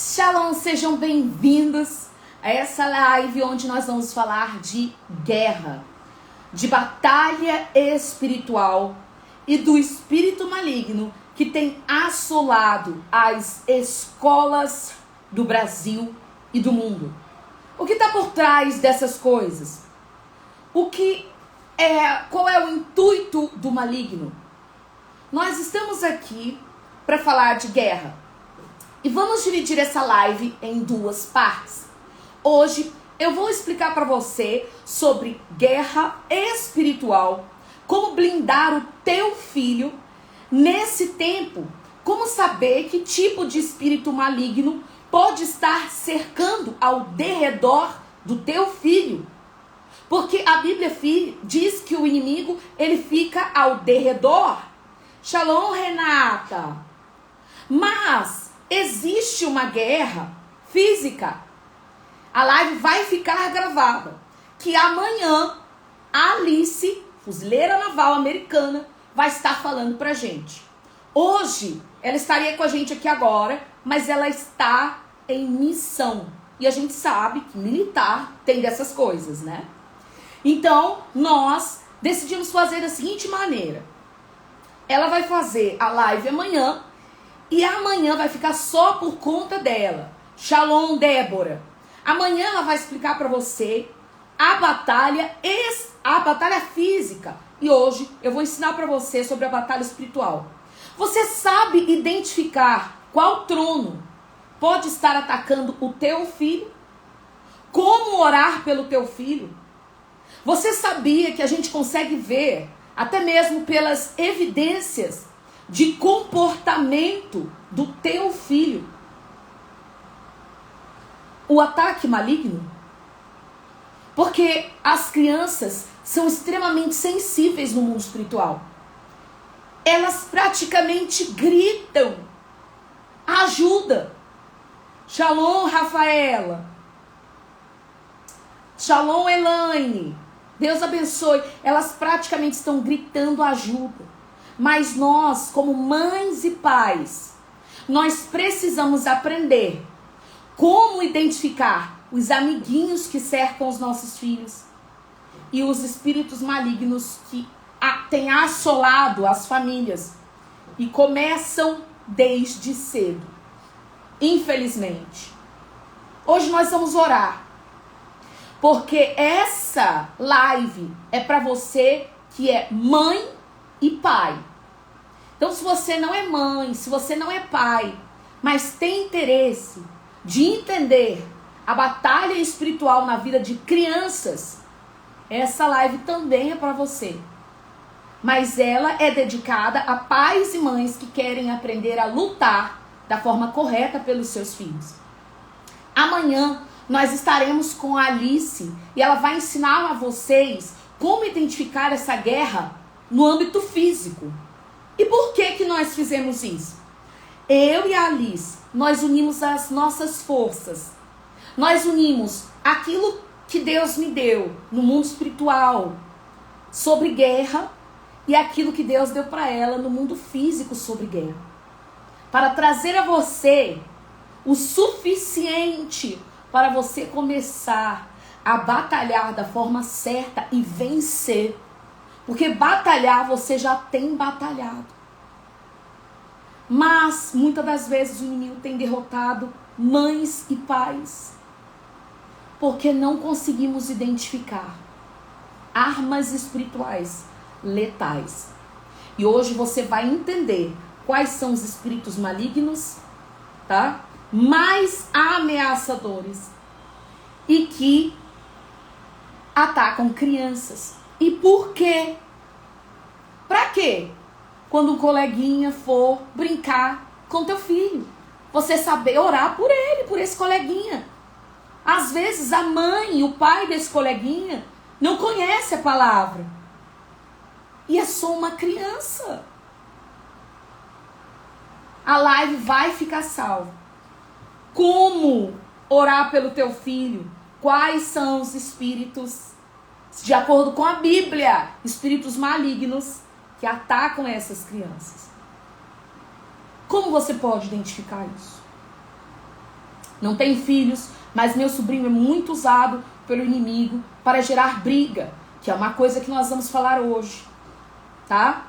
Shalom, sejam bem-vindos a essa live onde nós vamos falar de guerra, de batalha espiritual e do espírito maligno que tem assolado as escolas do Brasil e do mundo. O que está por trás dessas coisas? Qual é o intuito do maligno? Nós estamos aqui para falar de guerra. E vamos dividir essa live em duas partes. Hoje eu vou explicar para você sobre guerra espiritual, como blindar o teu filho nesse tempo, como saber que tipo de espírito maligno pode estar cercando ao derredor do teu filho. Porque a Bíblia diz que o inimigo ele fica ao derredor. Shalom, Renata. Mas existe uma guerra física. A live vai ficar gravada. Que amanhã a Alice, fuzileira naval americana, vai estar falando pra gente. Hoje, ela estaria com a gente aqui agora, mas ela está em missão. E a gente sabe que militar tem dessas coisas, né? Então, nós decidimos fazer da seguinte maneira. Ela vai fazer a live amanhã. E amanhã vai ficar só por conta dela. Shalom, Débora. Amanhã ela vai explicar para você a batalha física. E hoje eu vou ensinar para você sobre a batalha espiritual. Você sabe identificar qual trono pode estar atacando o teu filho? Como orar pelo teu filho? Você sabia que a gente consegue ver, até mesmo pelas evidências de comportamento do teu filho, o ataque maligno? Porque as crianças são extremamente sensíveis no mundo espiritual. Elas praticamente gritam ajuda. Shalom, Rafaela. Shalom, Elaine. Deus abençoe. Elas praticamente estão gritando ajuda. Mas nós, como mães e pais, nós precisamos aprender como identificar os amiguinhos que cercam os nossos filhos e os espíritos malignos que têm assolado as famílias e começam desde cedo. Infelizmente. Hoje nós vamos orar, porque essa live é para você que é mãe e pai. Então, se você não é mãe, se você não é pai, mas tem interesse de entender a batalha espiritual na vida de crianças, essa live também é para você. Mas ela é dedicada a pais e mães que querem aprender a lutar da forma correta pelos seus filhos. Amanhã nós estaremos com a Alice e ela vai ensinar a vocês como identificar essa guerra no âmbito físico. E por que nós fizemos isso? Eu e a Alice, nós unimos as nossas forças. Nós unimos aquilo que Deus me deu no mundo espiritual sobre guerra e aquilo que Deus deu para ela no mundo físico sobre guerra. Para trazer a você o suficiente para você começar a batalhar da forma certa e vencer. Porque batalhar, você já tem batalhado. Mas, muitas das vezes, o inimigo tem derrotado mães e pais. Porque não conseguimos identificar armas espirituais letais. E hoje você vai entender quais são os espíritos malignos, tá? Mais ameaçadores. E que atacam crianças. E por quê? Pra quê? Quando um coleguinha for brincar com teu filho, você saber orar por ele, por esse coleguinha. Às vezes a mãe e o pai desse coleguinha não conhece a palavra. E é só uma criança. A live vai ficar salva. Como orar pelo teu filho? Quais são os espíritos, de acordo com a Bíblia, espíritos malignos que atacam essas crianças? Como você pode identificar isso? não tem filhos, mas meu sobrinho é muito usado pelo inimigo para gerar briga, que é uma coisa que nós vamos falar hoje, tá?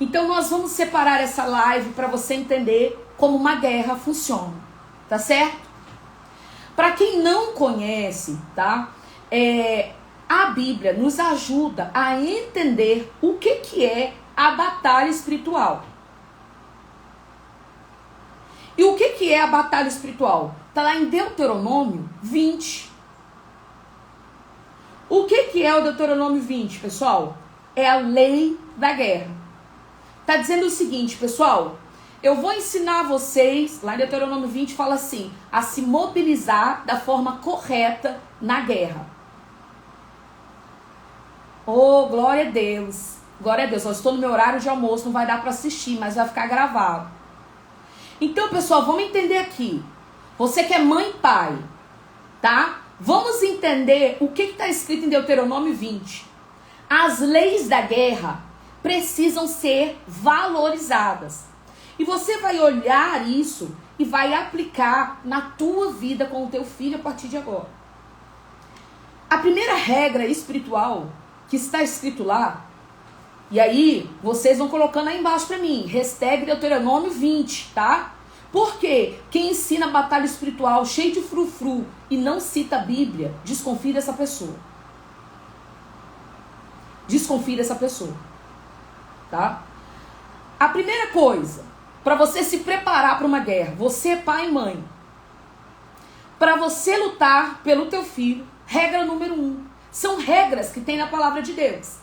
Então nós vamos separar essa live para você entender como uma guerra funciona, tá certo? Para quem não conhece, tá? A Bíblia nos ajuda a entender o que é a batalha espiritual. E o que é a batalha espiritual? Está lá em Deuteronômio 20. O que é o Deuteronômio 20, pessoal? É a lei da guerra. Está dizendo o seguinte, pessoal, eu vou ensinar vocês, lá em Deuteronômio 20 fala assim, a se mobilizar da forma correta na guerra. Oh, glória a Deus. Glória a Deus. Eu estou no meu horário de almoço, não vai dar para assistir, mas vai ficar gravado. Então, pessoal, vamos entender aqui. Você que é mãe e pai, tá? Vamos entender o que está escrito em Deuteronômio 20. As leis da guerra precisam ser valorizadas. E você vai olhar isso e vai aplicar na tua vida com o teu filho a partir de agora. A primeira regra espiritual que está escrito lá, e aí vocês vão colocando aí embaixo para mim, hashtag Deuteronômio 20, tá? Porque quem ensina batalha espiritual cheio de frufru e não cita a Bíblia, desconfie dessa pessoa. Desconfie dessa pessoa, tá? A primeira coisa, para você se preparar para uma guerra, você pai e mãe, para você lutar pelo teu filho, regra número 1, são regras que tem na palavra de Deus.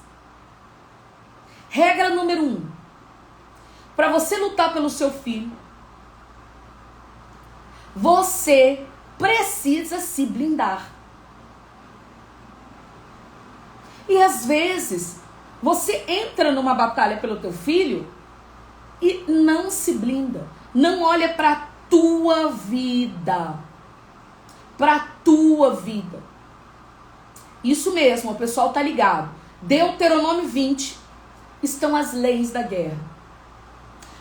Regra número 1, para você lutar pelo seu filho, você precisa se blindar. E às vezes, você entra numa batalha pelo teu filho e não se blinda. Não olha para a tua vida. Para a tua vida. Isso mesmo, o pessoal tá ligado. Deuteronômio 20 estão as leis da guerra.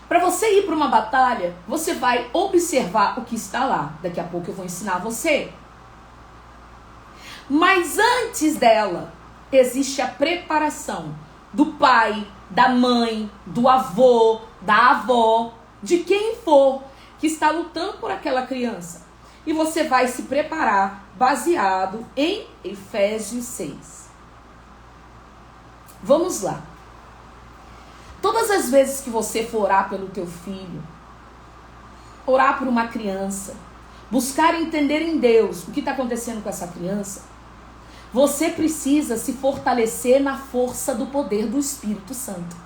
Para você ir para uma batalha, você vai observar o que está lá. Daqui a pouco eu vou ensinar você. Mas antes dela, existe a preparação do pai, da mãe, do avô, da avó, de quem for que está lutando por aquela criança. E você vai se preparar baseado em Efésios 6. Vamos lá. Todas as vezes que você for orar pelo teu filho, orar por uma criança, buscar entender em Deus o que está acontecendo com essa criança, você precisa se fortalecer na força do poder do Espírito Santo.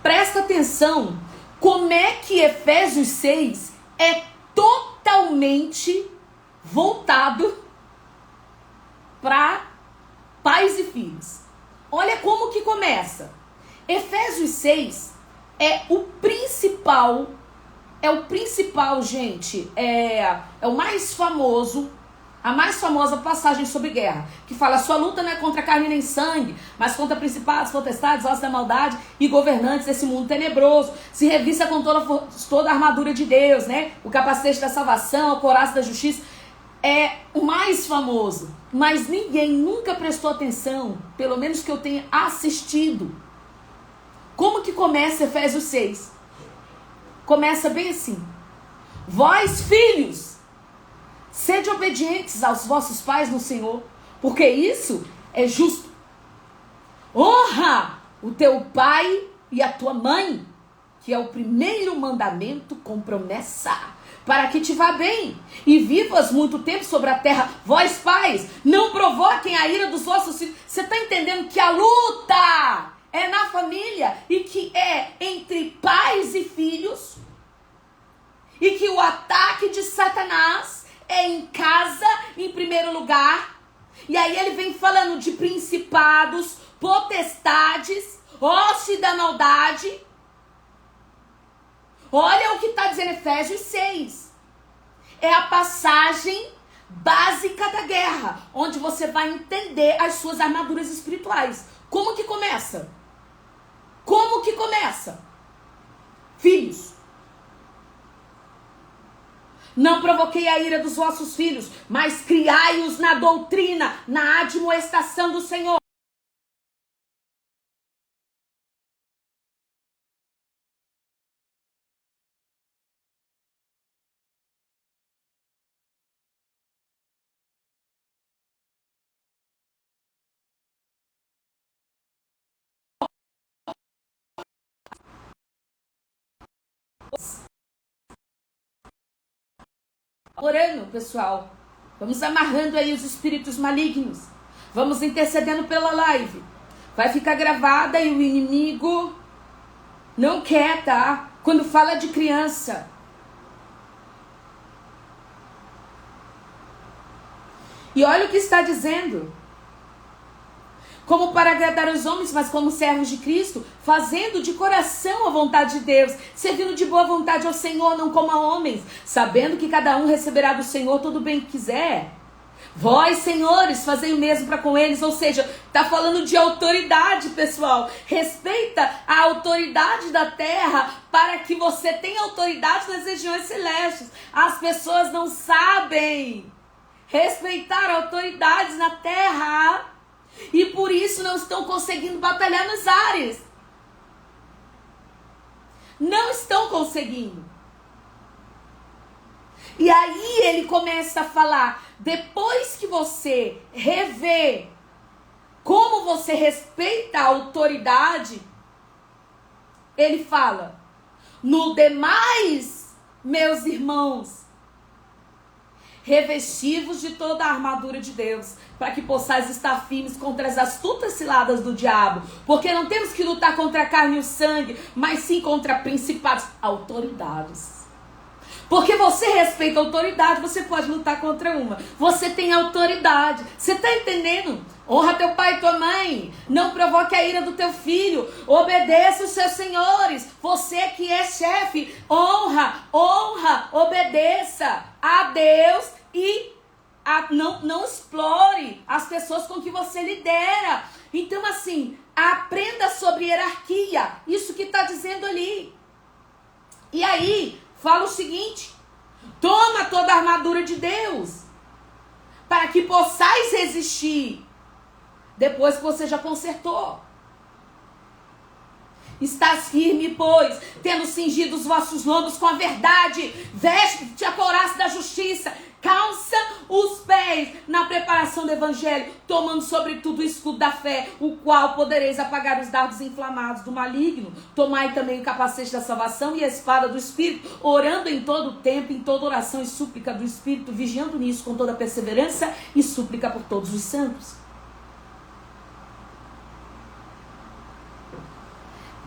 Presta atenção como é que Efésios 6 é totalmente voltado para pais e filhos. Olha como que começa. Efésios 6 é o principal, gente, é o mais famoso, a mais famosa passagem sobre guerra, que fala: sua luta não é contra carne nem sangue, mas contra principados, potestades, ossos da maldade e governantes desse mundo tenebroso. Se revista com toda a armadura de Deus, né? O capacete da salvação, o couraça da justiça. É o mais famoso, mas ninguém nunca prestou atenção, pelo menos que eu tenha assistido. Como que começa Efésios 6? Começa bem assim: vós, filhos, sede obedientes aos vossos pais no Senhor, porque isso é justo. Honra o teu pai e a tua mãe, que é o primeiro mandamento com promessa, para que te vá bem e vivas muito tempo sobre a terra. Vós, pais, não provoquem a ira dos vossos filhos. Você está entendendo que a luta é na família e que é entre pais e filhos? E que o ataque de Satanás é em casa, em primeiro lugar. E aí ele vem falando de principados, potestades, hostes da maldade. Olha o que está dizendo Efésios 6. É a passagem básica da guerra, onde você vai entender as suas armaduras espirituais. Como que começa? Como que começa? Filhos, Não provoquei a ira dos vossos filhos, mas criai-os na doutrina, na admoestação do Senhor. Orando, pessoal. Vamos amarrando aí os espíritos malignos. Vamos intercedendo pela live. Vai ficar gravada e o inimigo não quer, tá? Quando fala de criança. E olha o que está dizendo. Como para agradar os homens, mas como servos de Cristo, fazendo de coração a vontade de Deus, servindo de boa vontade ao Senhor, não como a homens, sabendo que cada um receberá do Senhor todo o bem que quiser. Vós, senhores, fazei o mesmo para com eles. Ou seja, está falando de autoridade, pessoal. Respeita a autoridade da terra para que você tenha autoridade nas regiões celestes. As pessoas não sabem respeitar autoridades na terra e por isso não estão conseguindo batalhar nos ares. Não estão conseguindo. E aí ele começa a falar, depois que você revê como você respeita a autoridade, ele fala, no demais, meus irmãos, revestivos de toda a armadura de Deus, para que possais estar firmes contra as astutas ciladas do diabo, porque não temos que lutar contra a carne e o sangue, mas sim contra principados, autoridades. Porque você respeita a autoridade, você pode lutar contra uma. Você tem autoridade. Você está entendendo? Honra teu pai e tua mãe. Não provoque a ira do teu filho. Obedeça os seus senhores. Você que é chefe, honra, obedeça a Deus e não explore as pessoas com que você lidera. Então assim, aprenda sobre hierarquia. Isso que está dizendo ali. E aí, fala o seguinte, toma toda a armadura de Deus, para que possais resistir, depois que você já consertou. Estás firme, pois, tendo cingido os vossos lombos com a verdade, veste-te a couraça da justiça, calça os pés na preparação do evangelho, tomando sobretudo o escudo da fé, o qual podereis apagar os dardos inflamados do maligno. Tomai também o capacete da salvação e a espada do Espírito, orando em todo o tempo, em toda oração e súplica do Espírito, vigiando nisso com toda perseverança e súplica por todos os santos.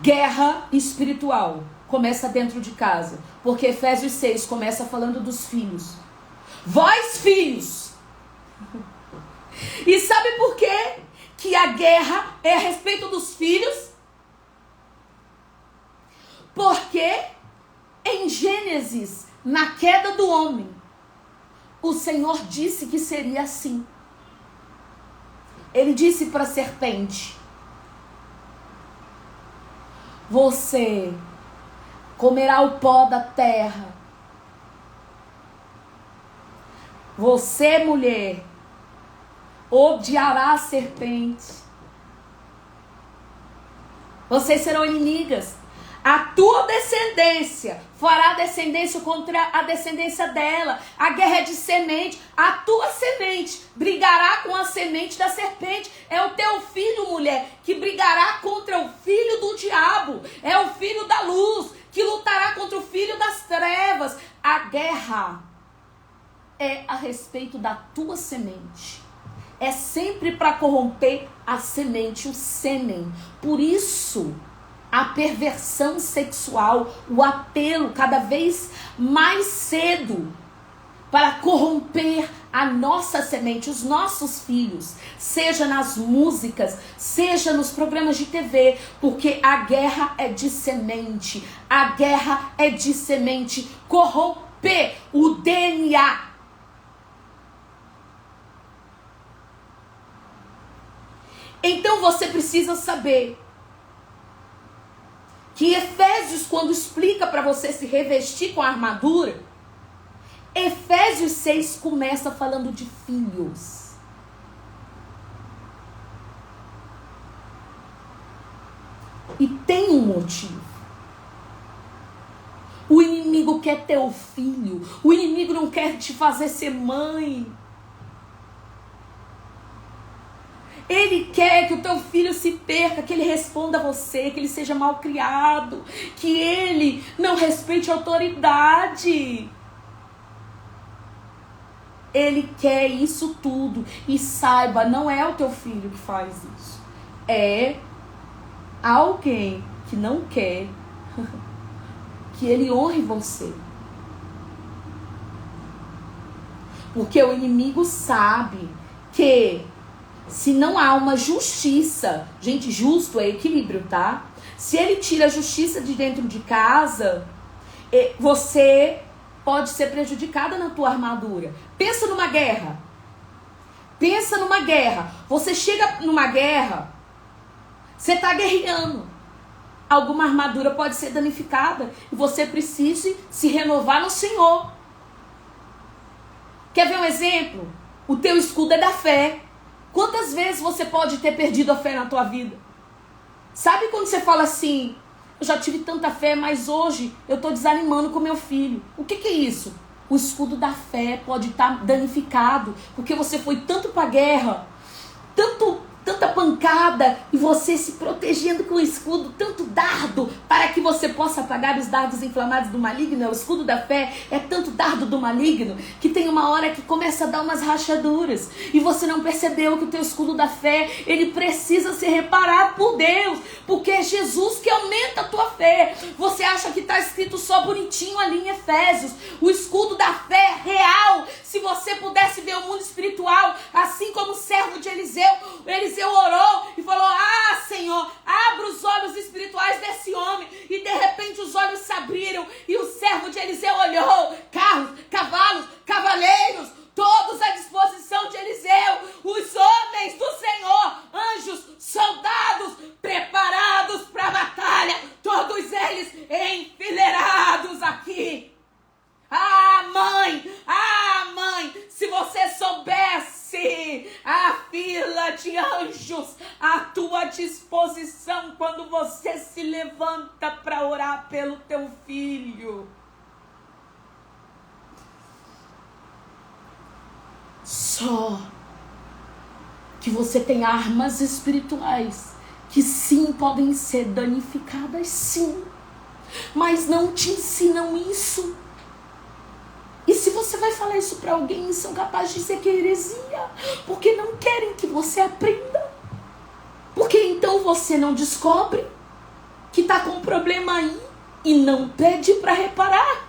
Guerra espiritual começa dentro de casa, porque Efésios 6 começa falando dos filhos. Vós, filhos. E sabe por quê que a guerra é a respeito dos filhos? Porque em Gênesis, na queda do homem, o Senhor disse que seria assim. Ele disse para a serpente, você comerá o pó da terra. Você, mulher, odiará a serpente. Vocês serão inimigas. A tua descendência fará descendência contra a descendência dela. A guerra é de semente. A tua semente brigará com a semente da serpente. É o teu filho, mulher, que brigará contra o filho do diabo. É o filho da luz que lutará contra o filho das trevas. A guerra é a respeito da tua semente. É sempre para corromper a semente, o sêmen. Por isso, a perversão sexual, o apelo cada vez mais cedo para corromper a nossa semente, os nossos filhos, seja nas músicas, seja nos programas de TV, porque a guerra é de semente. A guerra é de semente. Corromper o DNA. Então você precisa saber que Efésios, quando explica para você se revestir com a armadura, Efésios 6 começa falando de filhos. E tem um motivo. O inimigo quer teu filho. O inimigo não quer te fazer ser mãe. Ele quer que o teu filho se perca, que ele responda a você, que ele seja mal criado, que ele não respeite a autoridade. Ele quer isso tudo. E saiba, não é o teu filho que faz isso. É alguém que não quer que ele honre você. Porque o inimigo sabe que se não há uma justiça, gente, justo é equilíbrio, tá? Se ele tira a justiça de dentro de casa, você pode ser prejudicada na tua armadura. Pensa numa guerra. Pensa numa guerra. Você chega numa guerra, você tá guerreando. Alguma armadura pode ser danificada e você precisa se renovar no Senhor. Quer ver um exemplo? O teu escudo é da fé. Quantas vezes você pode ter perdido a fé na tua vida? Sabe quando você fala assim, eu já tive tanta fé, mas hoje eu estou desanimando com meu filho. O que é isso? O escudo da fé pode estar danificado, porque você foi tanto para a guerra, tanta pancada, e você se protegendo com o escudo, tanto dardo, para que você possa apagar os dardos inflamados do maligno. O escudo da fé é tanto dardo do maligno, que tem uma hora que começa a dar umas rachaduras, e você não percebeu que o teu escudo da fé, ele precisa ser reparado por Deus, porque é Jesus que aumenta a tua fé. Você acha que está escrito só bonitinho ali em Efésios? O escudo da fé é real. Se você pudesse ver o mundo espiritual, assim como o servo de Eliseu orou e falou, Senhor, abra os olhos espirituais desse homem, e de repente os olhos se abriram, e o servo de Eliseu olhou, carros, cavalos, cavaleiros, todos à disposição de Eliseu, os homens do Senhor, anjos, soldados, preparados para a batalha, todos eles enfileirados aqui. Mãe, se você soubesse a fila de anjos à tua disposição quando você se levanta para orar pelo teu filho. Só que você tem armas espirituais que sim podem ser danificadas, sim, mas não te ensinam isso. E se você vai falar isso para alguém, são capazes de dizer que é heresia, porque não querem que você aprenda. Porque então você não descobre que está com um problema aí e não pede para reparar.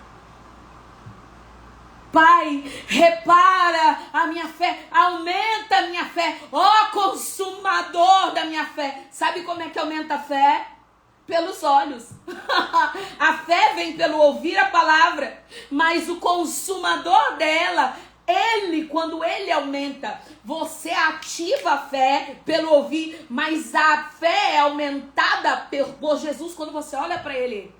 Pai, repara a minha fé, aumenta a minha fé, ó consumador da minha fé. Sabe como é que aumenta a fé? Pelos olhos. A fé vem pelo ouvir a palavra, mas o consumador dela, quando ele aumenta, você ativa a fé pelo ouvir, mas a fé é aumentada por Jesus quando você olha para ele.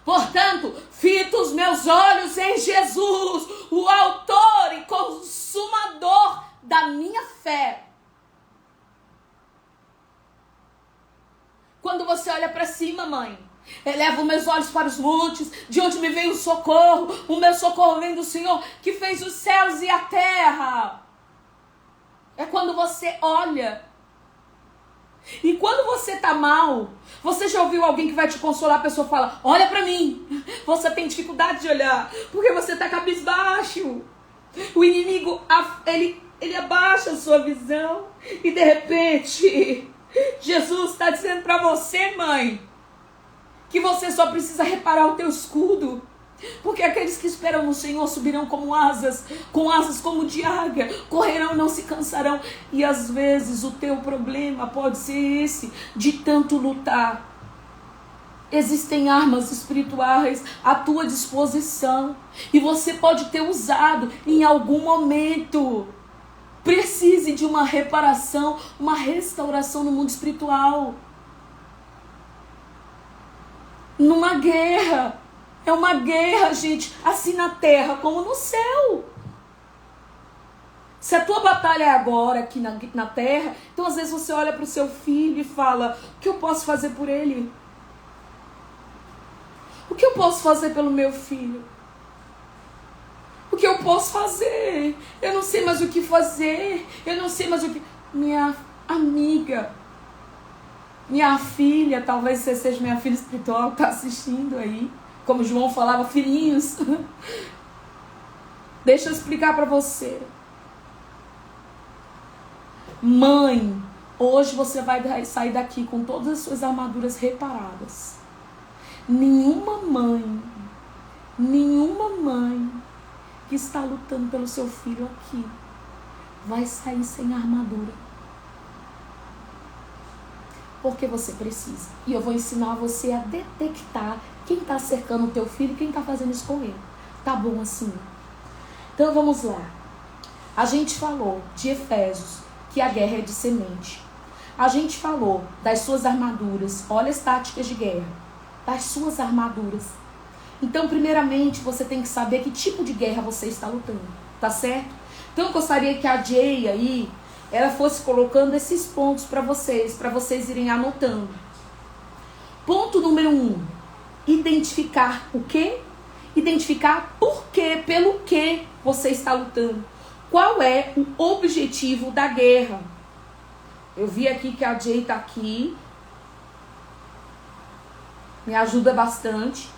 Portanto, fito os meus olhos em Jesus, o autor e consumador da minha fé. Quando você olha para cima, mãe, elevo meus olhos para os montes, de onde me vem o socorro. O meu socorro vem do Senhor, que fez os céus e a terra. É quando você olha. E quando você está mal, você já ouviu alguém que vai te consolar, a pessoa fala, olha para mim. Você tem dificuldade de olhar, porque você está cabisbaixo. O inimigo, ele abaixa a sua visão, e de repente Jesus está dizendo para você, mãe, que você só precisa reparar o teu escudo. Porque aqueles que esperam no Senhor subirão como asas, com asas como de águia, correrão e não se cansarão. E às vezes o teu problema pode ser esse, de tanto lutar. Existem armas espirituais à tua disposição, e você pode ter usado em algum momento. Precise de uma reparação, uma restauração no mundo espiritual. Numa guerra, É uma guerra, gente, assim na terra como no céu. Se a tua batalha é agora, aqui na terra, então às vezes você olha para o seu filho e fala, o que eu posso fazer por ele? O que eu posso fazer pelo meu filho? O que eu posso fazer? Eu não sei mais o que fazer. Eu não sei mais o que... Minha amiga, minha filha, talvez você seja minha filha espiritual, está assistindo aí. Como João falava, filhinhos. Deixa eu explicar para você. Mãe, hoje você vai sair daqui com todas as suas armaduras reparadas. Nenhuma mãe que está lutando pelo seu filho aqui vai sair sem armadura. Porque você precisa. E eu vou ensinar você a detectar quem está cercando o teu filho e quem está fazendo isso com ele. Tá bom assim? Então vamos lá. A gente falou de Efésios, que a guerra é de semente. A gente falou das suas armaduras. Olha as táticas de guerra. Das suas armaduras. Então, primeiramente, você tem que saber que tipo de guerra você está lutando. Tá certo? Então, eu gostaria que a Jay aí, ela fosse colocando esses pontos para vocês irem anotando. Ponto número 1. Identificar o quê? Identificar por quê, pelo que você está lutando. Qual é o objetivo da guerra? Eu vi aqui que a Jay tá aqui. Me ajuda bastante.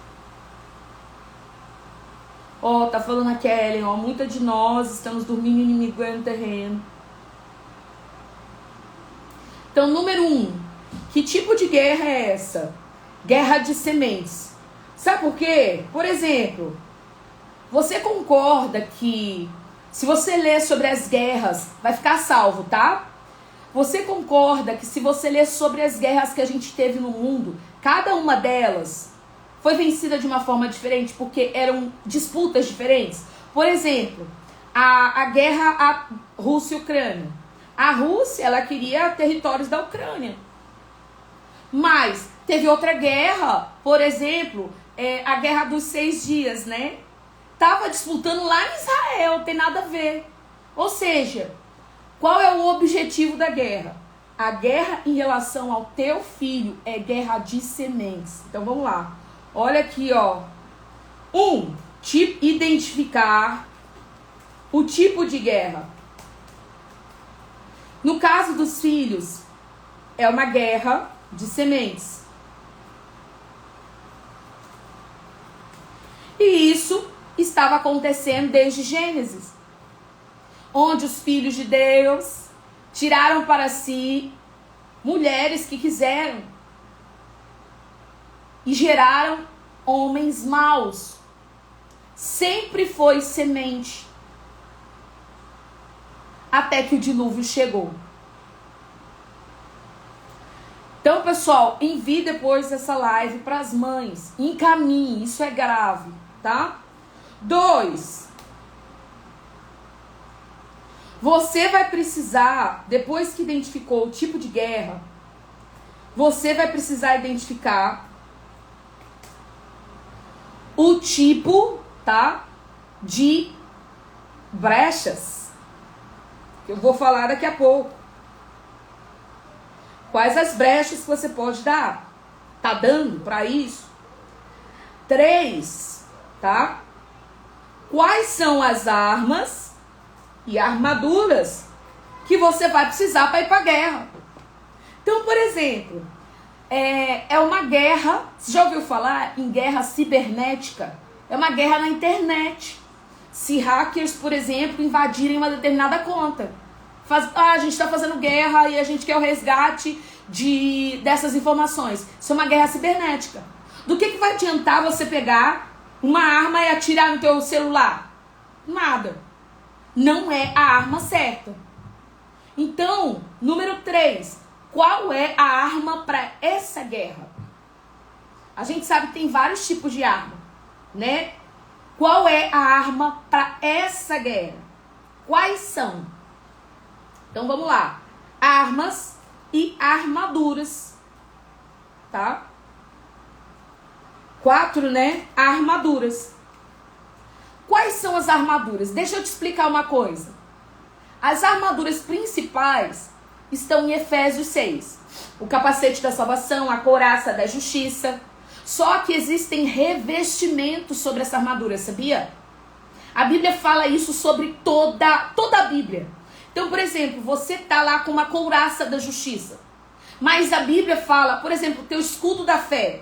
Ó, tá falando a Kellen, ó, muita de nós estamos dormindo inimigo no terreno. Então, número 1, que tipo de guerra é essa? Guerra de sementes. Sabe por quê? Por exemplo, você concorda que se você ler sobre as guerras, vai ficar salvo, tá? Você concorda que se você ler sobre as guerras que a gente teve no mundo, cada uma delas foi vencida de uma forma diferente, porque eram disputas diferentes? Por exemplo, a guerra a Rússia e Ucrânia. A Rússia, ela queria territórios da Ucrânia. Mas teve outra guerra, por exemplo, a Guerra dos 6 Dias, né? Tava disputando lá em Israel, tem nada a ver. Ou seja, qual é o objetivo da guerra? A guerra em relação ao teu filho é guerra de sementes. Então vamos lá. Olha aqui, ó. 1. Identificar o tipo de guerra. No caso dos filhos, é uma guerra de sementes. E isso estava acontecendo desde Gênesis, onde os filhos de Deus tiraram para si mulheres que quiseram e geraram homens maus. Sempre foi semente. Até que o dilúvio chegou. Então, pessoal, envie depois essa live para as mães. Encaminhe, isso é grave, tá? 2. Você vai precisar, depois que identificou o tipo de guerra, você vai precisar identificar o tipo, tá, de brechas, que eu vou falar daqui a pouco. Quais as brechas que você pode dar? Tá dando para isso? 3, tá? Quais são as armas e armaduras que você vai precisar para ir para a guerra? Então, por exemplo, é uma guerra, você já ouviu falar em guerra cibernética? É uma guerra na internet. Se hackers, por exemplo, invadirem uma determinada conta. A gente está fazendo guerra e a gente quer o resgate dessas informações. Isso é uma guerra cibernética. Do que vai adiantar você pegar uma arma e atirar no teu celular? Nada. Não é a arma certa. Então, número 3. Qual é a arma para essa guerra? A gente sabe que tem vários tipos de arma, né? Qual é a arma para essa guerra? Quais são? Então vamos lá. Armas e armaduras, tá? 4, né? Armaduras. Quais são as armaduras? Deixa eu te explicar uma coisa. As armaduras principais estão em Efésios 6. O capacete da salvação, a couraça da justiça. Só que existem revestimentos sobre essa armadura, sabia? A Bíblia fala isso sobre toda a Bíblia. Então, por exemplo, você tá lá com uma couraça da justiça. Mas a Bíblia fala, por exemplo, o teu escudo da fé.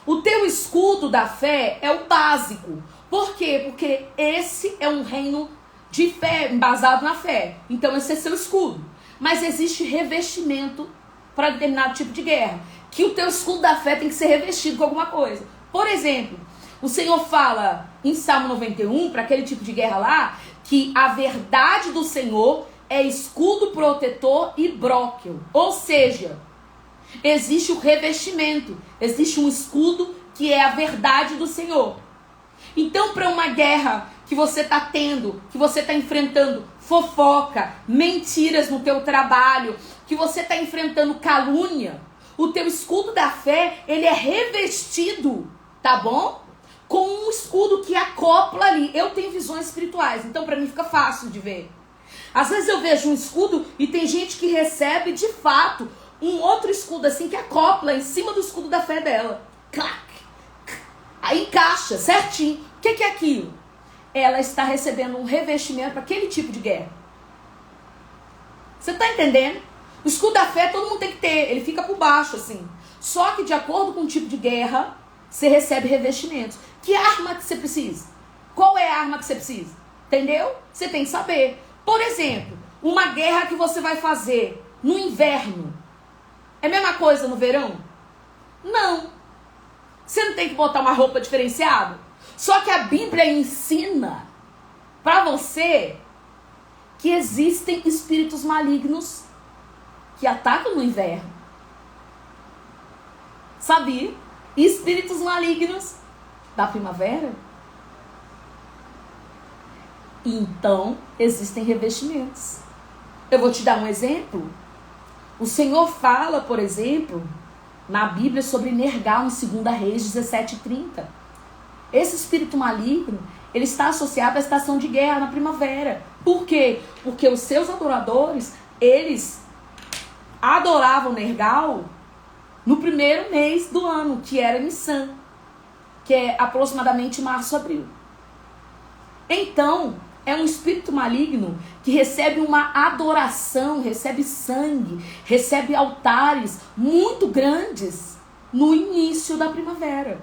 O teu escudo da fé é o básico. Por quê? Porque esse é um reino de fé, embasado na fé. Então esse é seu escudo. Mas existe revestimento para determinado tipo de guerra. Que o teu escudo da fé tem que ser revestido com alguma coisa. Por exemplo, o Senhor fala em Salmo 91, para aquele tipo de guerra lá, que a verdade do Senhor é escudo protetor e bróquio. Ou seja, existe o revestimento, existe um escudo que é a verdade do Senhor. Então, para uma guerra que você está tendo, que você está enfrentando fofoca, mentiras no teu trabalho, que você está enfrentando calúnia, o teu escudo da fé, ele é revestido, tá bom? Com um escudo que acopla ali. Eu tenho visões espirituais, então para mim fica fácil de ver. Às vezes eu vejo um escudo e tem gente que recebe de fato um outro escudo assim que acopla em cima do escudo da fé dela. Clac! Aí encaixa certinho. O que é aquilo? Ela está recebendo um revestimento para aquele tipo de guerra. Você está entendendo? O escudo da fé todo mundo tem que ter. Ele fica por baixo assim. Só que de acordo com o tipo de guerra, você recebe revestimentos. Que arma que você precisa? Qual é a arma que você precisa? Entendeu? Você tem que saber. Por exemplo, uma guerra que você vai fazer no inverno. É a mesma coisa no verão? Não. Você não tem que botar uma roupa diferenciada? Só que a Bíblia ensina para você que existem espíritos malignos que atacam no inverno. Sabia? Espíritos malignos da primavera. Então, existem revestimentos. Eu vou te dar um exemplo. O Senhor fala, por exemplo, na Bíblia sobre Nergal, em 2 Reis 17:30. Esse espírito maligno, ele está associado à estação de guerra na primavera. Por quê? Porque os seus adoradores, eles adoravam Nergal no primeiro mês do ano, que era Nissan, que é aproximadamente março, abril. Então, é um espírito maligno que recebe uma adoração, recebe sangue, recebe altares muito grandes no início da primavera.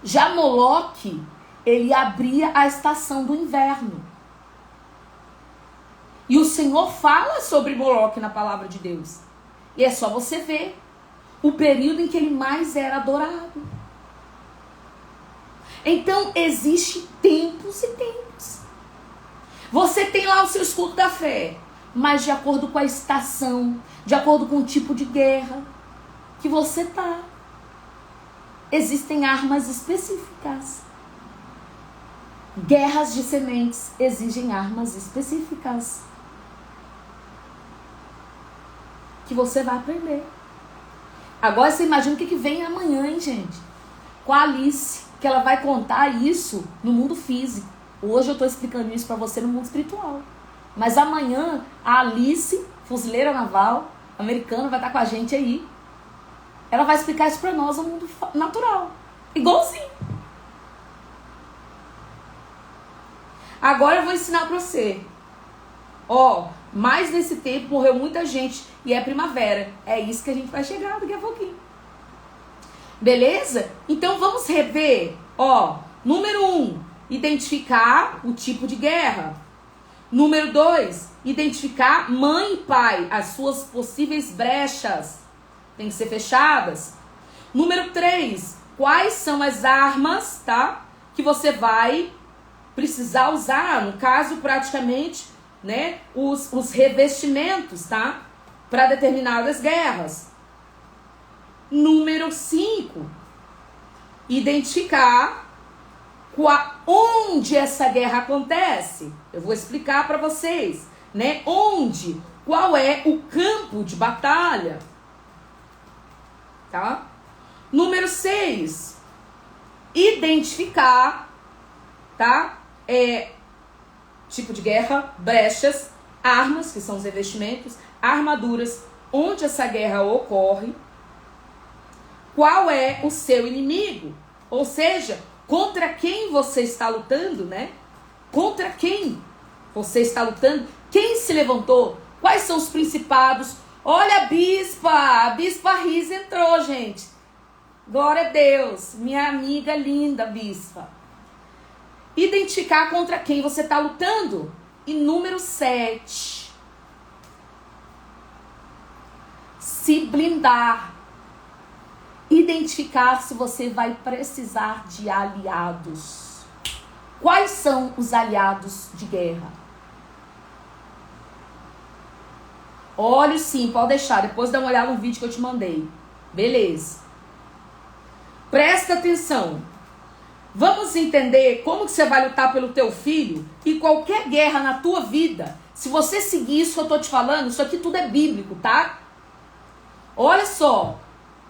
Já Moloque, ele abria a estação do inverno. E o Senhor fala sobre Moloque na palavra de Deus. E é só você ver o período em que ele mais era adorado. Então, existe tempos e tempos. Você tem lá o seu escudo da fé, mas de acordo com a estação, de acordo com o tipo de guerra que você tá. Existem armas específicas. Guerras de sementes exigem armas específicas. Que você vai aprender. Agora você imagina o que vem amanhã, hein, gente? Com a Alice, que ela vai contar isso no mundo físico. Hoje eu estou explicando isso para você no mundo espiritual. Mas amanhã a Alice, fuzileira naval, americana, vai estar com a gente aí. Ela vai explicar isso para nós no mundo natural. Igualzinho. Agora eu vou ensinar para você. Ó, mais nesse tempo morreu muita gente e é primavera. É isso que a gente vai chegar daqui a pouquinho. Beleza? Então vamos rever. Ó, número 1, identificar o tipo de guerra. Número 2, identificar mãe e pai, as suas possíveis brechas. Tem que ser fechadas. Número 3, quais são as armas, tá? Que você vai precisar usar, no caso, praticamente, né? Os revestimentos, tá? Para determinadas guerras. Número 5, identificar onde essa guerra acontece. Eu vou explicar para vocês, né? Onde, qual é o campo de batalha, tá? Número 6, identificar, tá? Tipo de guerra, brechas, armas, que são os revestimentos, armaduras, onde essa guerra ocorre, qual é o seu inimigo, ou seja, contra quem você está lutando, né? Contra quem você está lutando, quem se levantou, quais são os principados. Olha a Bispa Riz entrou, gente. Glória a Deus, minha amiga linda, Bispa. Identificar contra quem você está lutando. E número 7. Se blindar. Identificar se você vai precisar de aliados. Quais são os aliados de guerra? Olha sim, pode deixar. Depois dá uma olhada no vídeo que eu te mandei. Beleza. Presta atenção. Vamos entender como que você vai lutar pelo teu filho e qualquer guerra na tua vida. Se você seguir isso que eu tô te falando, isso aqui tudo é bíblico, tá? Olha só.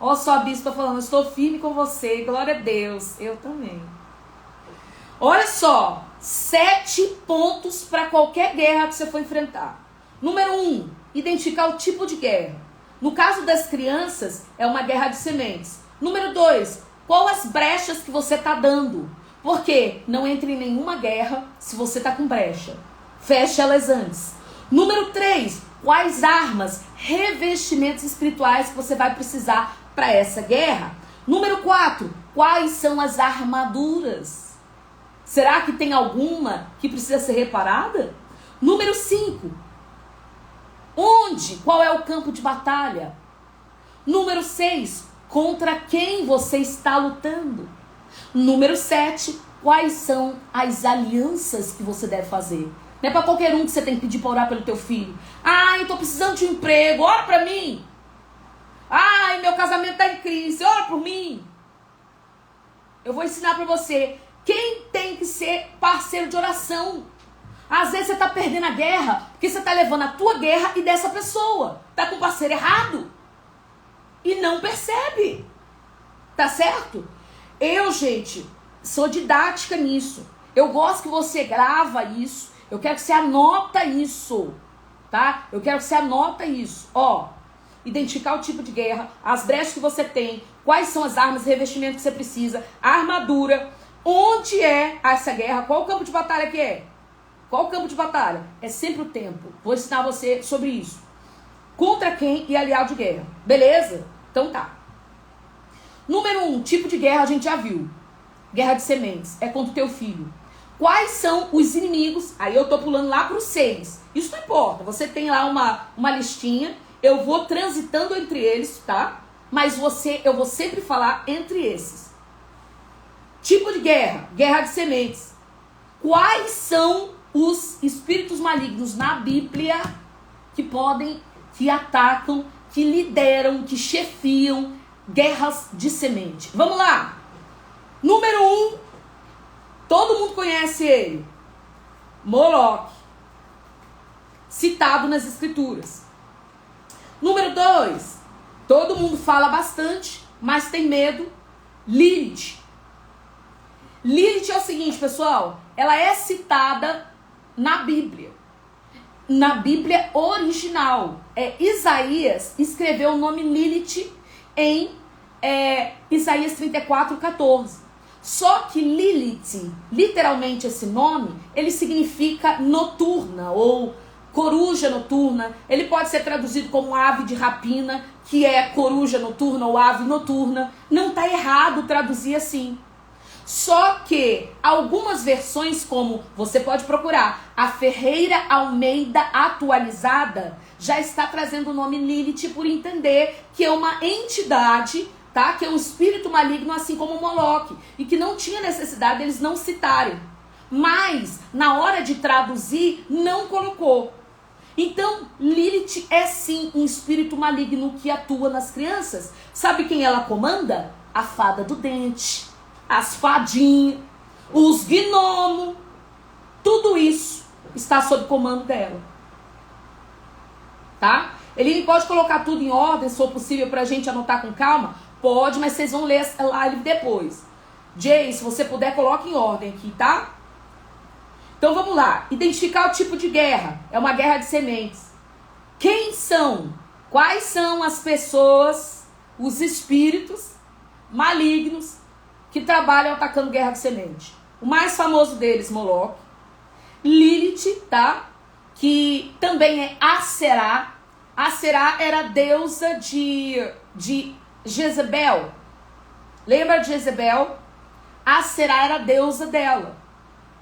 Olha só a bispa falando, eu estou firme com você, glória a Deus. Eu também. Olha só, 7 pontos para qualquer guerra que você for enfrentar. Número 1, identificar o tipo de guerra. No caso das crianças, é uma guerra de sementes. Número 2, qual as brechas que você está dando? Porque não entre em nenhuma guerra se você está com brecha. Feche elas antes. Número 3, quais armas, revestimentos espirituais que você vai precisar para essa guerra? Número 4, quais são as armaduras? Será que tem alguma que precisa ser reparada? Número 5, onde? Qual é o campo de batalha? Número 6, contra quem você está lutando? Número 7, quais são as alianças que você deve fazer? Não é para qualquer um que você tem que pedir para orar pelo teu filho. Ai, eu tô precisando de um emprego, ora para mim. Ai, meu casamento tá em crise, ora por mim. Eu vou ensinar para você quem tem que ser parceiro de oração. Às vezes você tá perdendo a guerra porque você tá levando a tua guerra e dessa pessoa. Tá com o parceiro errado. E não percebe. Tá certo? Eu, gente, sou didática nisso. Eu gosto que você grava isso. Eu quero que você anota isso. Tá? Eu quero que você anota isso. Ó, identificar o tipo de guerra, as brechas que você tem, quais são as armas, revestimentos que você precisa, a armadura, onde é essa guerra, qual o campo de batalha que é? Qual o campo de batalha? É sempre o tempo. Vou ensinar você sobre isso. Contra quem e aliado de guerra. Beleza? Então tá. Número 1, tipo de guerra a gente já viu. Guerra de sementes. É contra o teu filho. Quais são os inimigos? Aí eu tô pulando lá pro 6. Isso não importa. Você tem lá uma listinha. Eu vou transitando entre eles, tá? Mas eu vou sempre falar entre esses. Tipo de guerra. Guerra de sementes. Quais são os espíritos malignos na Bíblia que atacam, que lideram, que chefiam guerras de semente? Vamos lá. Número 1, todo mundo conhece ele. Moloque. Citado nas escrituras. Número 2, todo mundo fala bastante, mas tem medo. Lilith. Lilith é o seguinte, pessoal. Ela é citada na Bíblia. Na Bíblia original. Isaías escreveu o nome Lilith em Isaías 34:14. Só que Lilith, literalmente esse nome, ele significa noturna ou coruja noturna. Ele pode ser traduzido como ave de rapina, que é coruja noturna ou ave noturna. Não está errado traduzir assim. Só que algumas versões, como você pode procurar, a Ferreira Almeida atualizada, já está trazendo o nome Lilith por entender que é uma entidade, tá? Que é um espírito maligno, assim como o Moloque, e que não tinha necessidade deles não citarem. Mas, na hora de traduzir, não colocou. Então, Lilith é sim um espírito maligno que atua nas crianças. Sabe quem ela comanda? A fada do dente, as fadinhas, os gnomos. Tudo isso está sob comando dela. Tá? Ele pode colocar tudo em ordem, se for possível, pra gente anotar com calma? Pode, mas vocês vão ler a live depois. Jay, se você puder, coloque em ordem aqui, tá? Então vamos lá. Identificar o tipo de guerra. É uma guerra de sementes. Quem são? Quais são as pessoas, os espíritos malignos que trabalham atacando guerra de semente? O mais famoso deles, Moloque. Lilith, tá? Que também é Aserá. Aserá era a deusa de Jezebel. Lembra de Jezebel? Aserá era a deusa dela.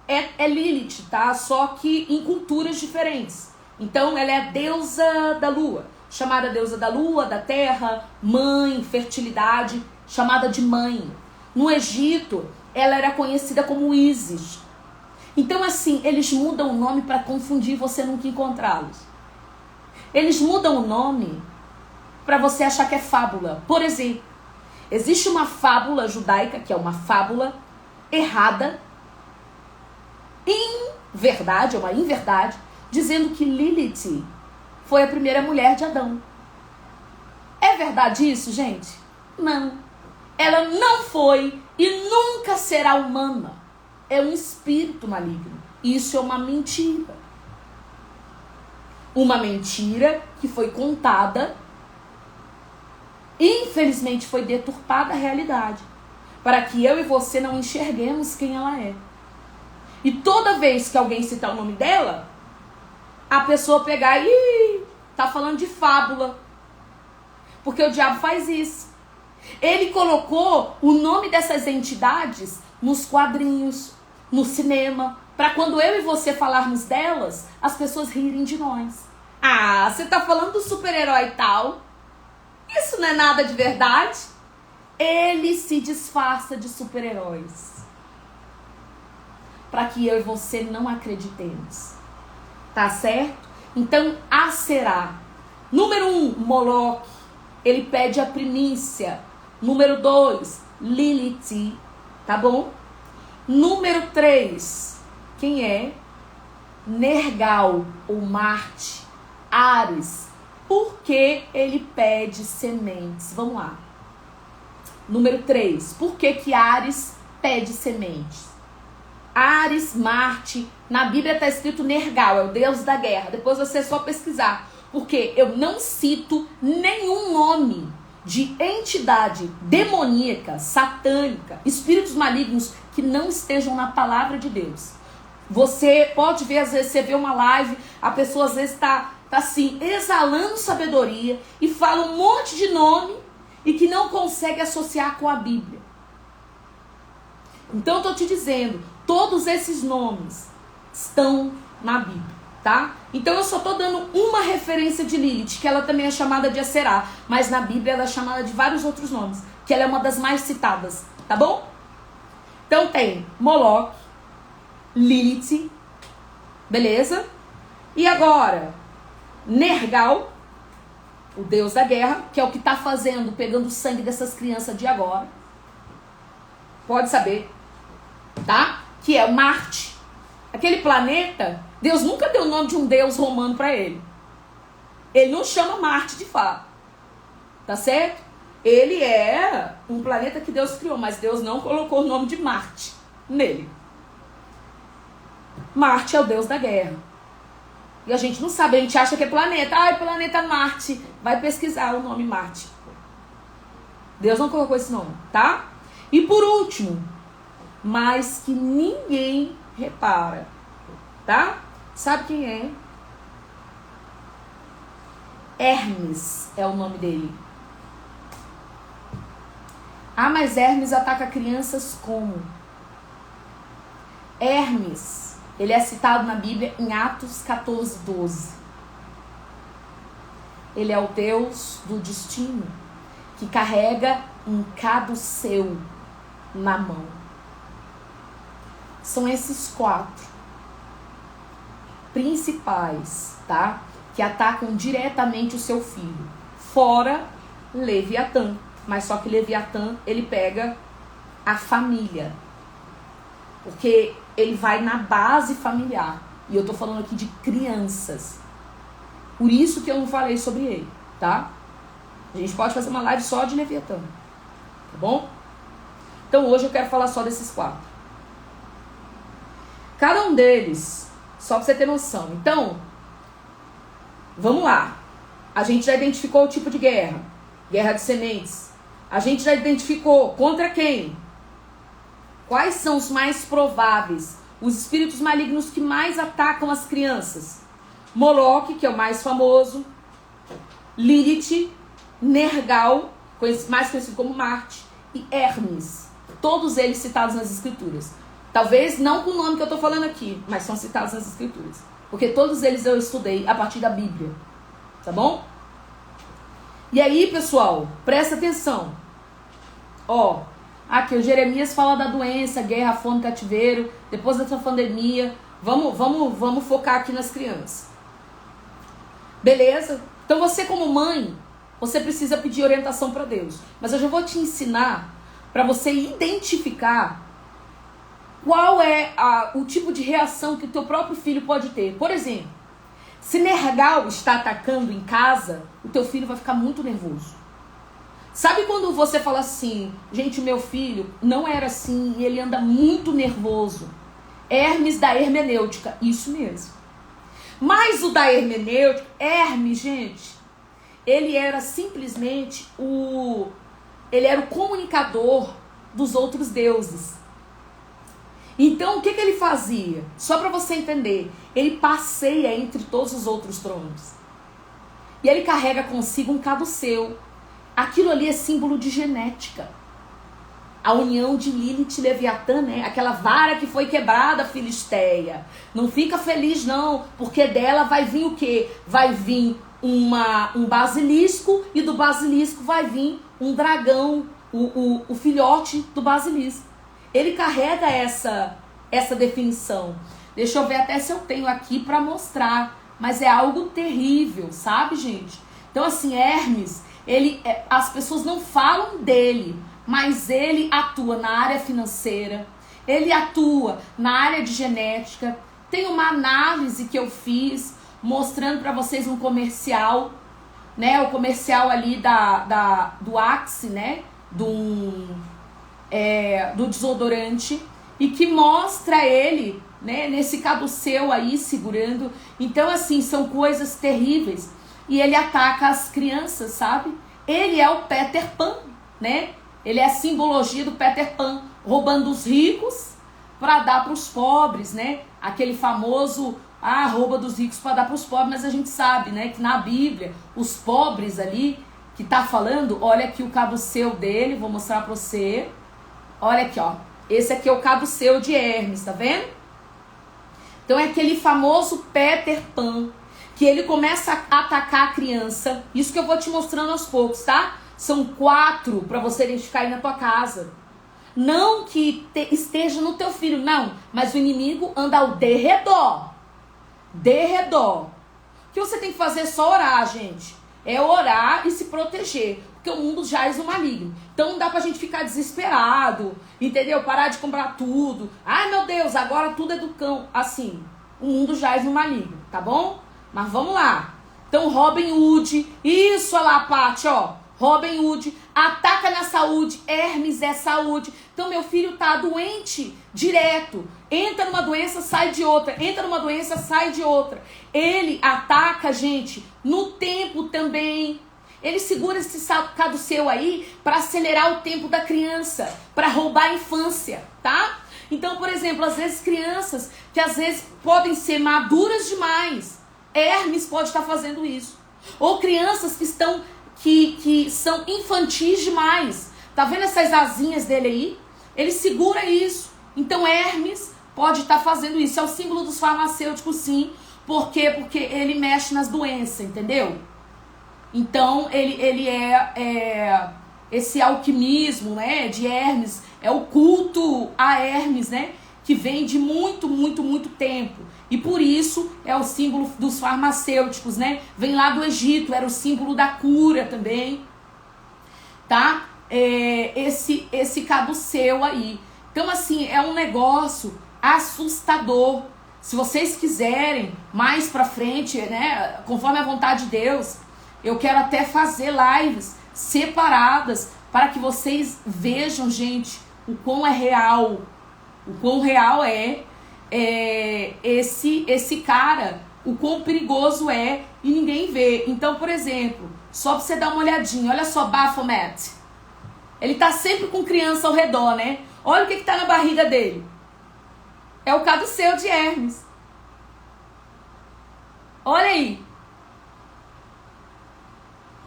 É Lilith, tá? Só que em culturas diferentes. Então ela é a deusa da lua. Chamada deusa da lua, da terra, mãe, fertilidade. Chamada de mãe. No Egito, ela era conhecida como Ísis. Então assim, eles mudam o nome para confundir você nunca encontrá-los. Eles mudam o nome para você achar que é fábula. Por exemplo, existe uma fábula judaica, que é uma fábula errada, é uma inverdade, dizendo que Lilith foi a primeira mulher de Adão. É verdade isso, gente? Não. Ela não foi e nunca será humana. É um espírito maligno. Isso é uma mentira. Uma mentira que foi contada, infelizmente foi deturpada a realidade, para que eu e você não enxerguemos quem ela é. E toda vez que alguém citar o nome dela, a pessoa pegar e tá falando de fábula. Porque o diabo faz isso. Ele colocou o nome dessas entidades nos quadrinhos, no cinema, para quando eu e você falarmos delas, as pessoas rirem de nós. Ah, você tá falando do super-herói tal? Isso não é nada de verdade? Ele se disfarça de super-heróis, para que eu e você não acreditemos. Tá certo? Então, Aserá. Número 1, Moloque. Ele pede a primícia. Número 2, Lilith. Tá bom? Número 3, quem é? Nergal, ou Marte. Ares. Por que ele pede sementes? Vamos lá. Número 3, por que Ares pede sementes? Ares, Marte, na Bíblia está escrito Nergal, é o deus da guerra. Depois você é só pesquisar. Porque eu não cito nenhum nome de entidade demoníaca, satânica, espíritos malignos que não estejam na palavra de Deus. Você pode ver, às vezes você vê uma live, a pessoa às vezes está assim, exalando sabedoria e fala um monte de nome e que não consegue associar com a Bíblia. Então eu estou te dizendo, todos esses nomes estão na Bíblia, tá? Então eu só estou dando uma referência de Lilith, que ela também é chamada de Aserá, mas na Bíblia ela é chamada de vários outros nomes, que ela é uma das mais citadas, tá bom? Então tem Moloque, Lilith, beleza? E agora, Nergal, o deus da guerra, que é o que está fazendo, pegando o sangue dessas crianças de agora. Pode saber, tá? Que é Marte. Aquele planeta, Deus nunca deu o nome de um deus romano para ele. Ele não chama Marte de fato. Tá certo? Ele é um planeta que Deus criou, mas Deus não colocou o nome de Marte nele. Marte é o deus da guerra. E a gente não sabe, a gente acha que é planeta. Ah, é planeta Marte. Vai pesquisar o nome Marte. Deus não colocou esse nome, tá? E por último, mas que ninguém repara, tá? Sabe quem é? Hermes é o nome dele. Ah, mas Hermes ataca crianças como? Hermes, ele é citado na Bíblia em Atos 14:12. Ele é o Deus do destino, que carrega um caduceu na mão. São esses 4 principais, tá? Que atacam diretamente o seu filho. Fora Leviatã. Mas só que Leviatã, ele pega a família. Porque ele vai na base familiar. E eu tô falando aqui de crianças. Por isso que eu não falei sobre ele, tá? A gente pode fazer uma live só de Leviatã. Tá bom? Então hoje eu quero falar só desses 4. Cada um deles, só pra você ter noção. Então, vamos lá. A gente já identificou o tipo de guerra. Guerra de sementes. A gente já identificou contra quem? Quais são os mais prováveis? Os espíritos malignos que mais atacam as crianças? Moloque, que é o mais famoso. Lilith, Nergal, mais conhecido como Marte, e Hermes. Todos eles citados nas escrituras. Talvez não com o nome que eu estou falando aqui, mas são citados nas escrituras. Porque todos eles eu estudei a partir da Bíblia. Tá bom? E aí, pessoal, presta atenção. Ó, aqui o Jeremias fala da doença, guerra, fome, cativeiro, depois dessa pandemia. Vamos focar aqui nas crianças. Beleza? Então você como mãe, você precisa pedir orientação para Deus. Mas eu já vou te ensinar para você identificar qual é o tipo de reação que o teu próprio filho pode ter. Por exemplo, se Nergal está atacando em casa, o teu filho vai ficar muito nervoso. Sabe quando você fala assim, gente, meu filho não era assim e ele anda muito nervoso? Hermes da hermenêutica, isso mesmo. Mas o da hermenêutica, Hermes, gente, ele era simplesmente ele era o comunicador dos outros deuses. Então, o que ele fazia? Só para você entender, ele passeia entre todos os outros tronos. E ele carrega consigo um caduceu. Aquilo ali é símbolo de genética. A união de Lilith e Leviatã, né? Aquela vara que foi quebrada, Filisteia. Não fica feliz não, porque dela vai vir o quê? Vai vir um basilisco e do basilisco vai vir um dragão, o filhote do basilisco. Ele carrega essa definição. Deixa eu ver até se eu tenho aqui para mostrar. Mas é algo terrível, sabe, gente? Então, assim, Hermes, as pessoas não falam dele, mas ele atua na área financeira, ele atua na área de genética. Tem uma análise que eu fiz mostrando para vocês um comercial, né? O comercial ali do Axe, né? Do desodorante, e que mostra ele, né, nesse caduceu aí segurando. Então, assim, são coisas terríveis. E ele ataca as crianças, sabe? Ele é o Peter Pan, né? Ele é a simbologia do Peter Pan, roubando os ricos para dar para os pobres, né? Aquele famoso, rouba dos ricos para dar para os pobres, mas a gente sabe, né, que na Bíblia, os pobres ali, que tá falando, olha aqui o caduceu dele, vou mostrar para você. Olha aqui, ó. Esse aqui é o caduceu de Hermes, tá vendo? Então é aquele famoso Peter Pan, que ele começa a atacar a criança. Isso que eu vou te mostrando aos poucos, tá? São 4 para você identificar aí na tua casa. Não que esteja no teu filho, não. Mas o inimigo anda ao derredor. Derredor. O que você tem que fazer é só orar, gente. É orar e se proteger. Porque o mundo jaz no maligno. Então não dá pra gente ficar desesperado, entendeu? Parar de comprar tudo. Ai, meu Deus, agora tudo é do cão. Assim, o mundo jaz no maligno, tá bom? Mas vamos lá. Então Robin Hood, isso, olha lá, Paty, ó. Robin Hood, ataca na saúde, Hermes é saúde. Então meu filho tá doente direto. Entra numa doença, sai de outra. Entra numa doença, sai de outra. Ele ataca, gente, no tempo também. Ele segura esse caduceu aí para acelerar o tempo da criança, para roubar a infância, tá? Então, por exemplo, às vezes crianças que às vezes podem ser maduras demais, Hermes pode estar fazendo isso. Ou crianças que são infantis demais. Tá vendo essas asinhas dele aí? Ele segura isso. Então Hermes pode estar fazendo isso. É o símbolo dos farmacêuticos, sim. Por quê? Porque ele mexe nas doenças, entendeu? Então ele é esse alquimismo, né, de Hermes, é o culto a Hermes, né, que vem de muito, muito, muito tempo. E por isso é o símbolo dos farmacêuticos, né? Vem lá do Egito, era o símbolo da cura também, tá? Esse caduceu aí. Então, assim, é um negócio assustador. Se vocês quiserem, mais pra frente, né, conforme a vontade de Deus, eu quero até fazer lives separadas para que vocês vejam, gente, o quão é real. O quão real é esse cara, o quão perigoso é e ninguém vê. Então, por exemplo, só pra você dar uma olhadinha, olha só Baphomet. Ele tá sempre com criança ao redor, né? Olha o que tá na barriga dele. É o caduceu de Hermes. Olha aí.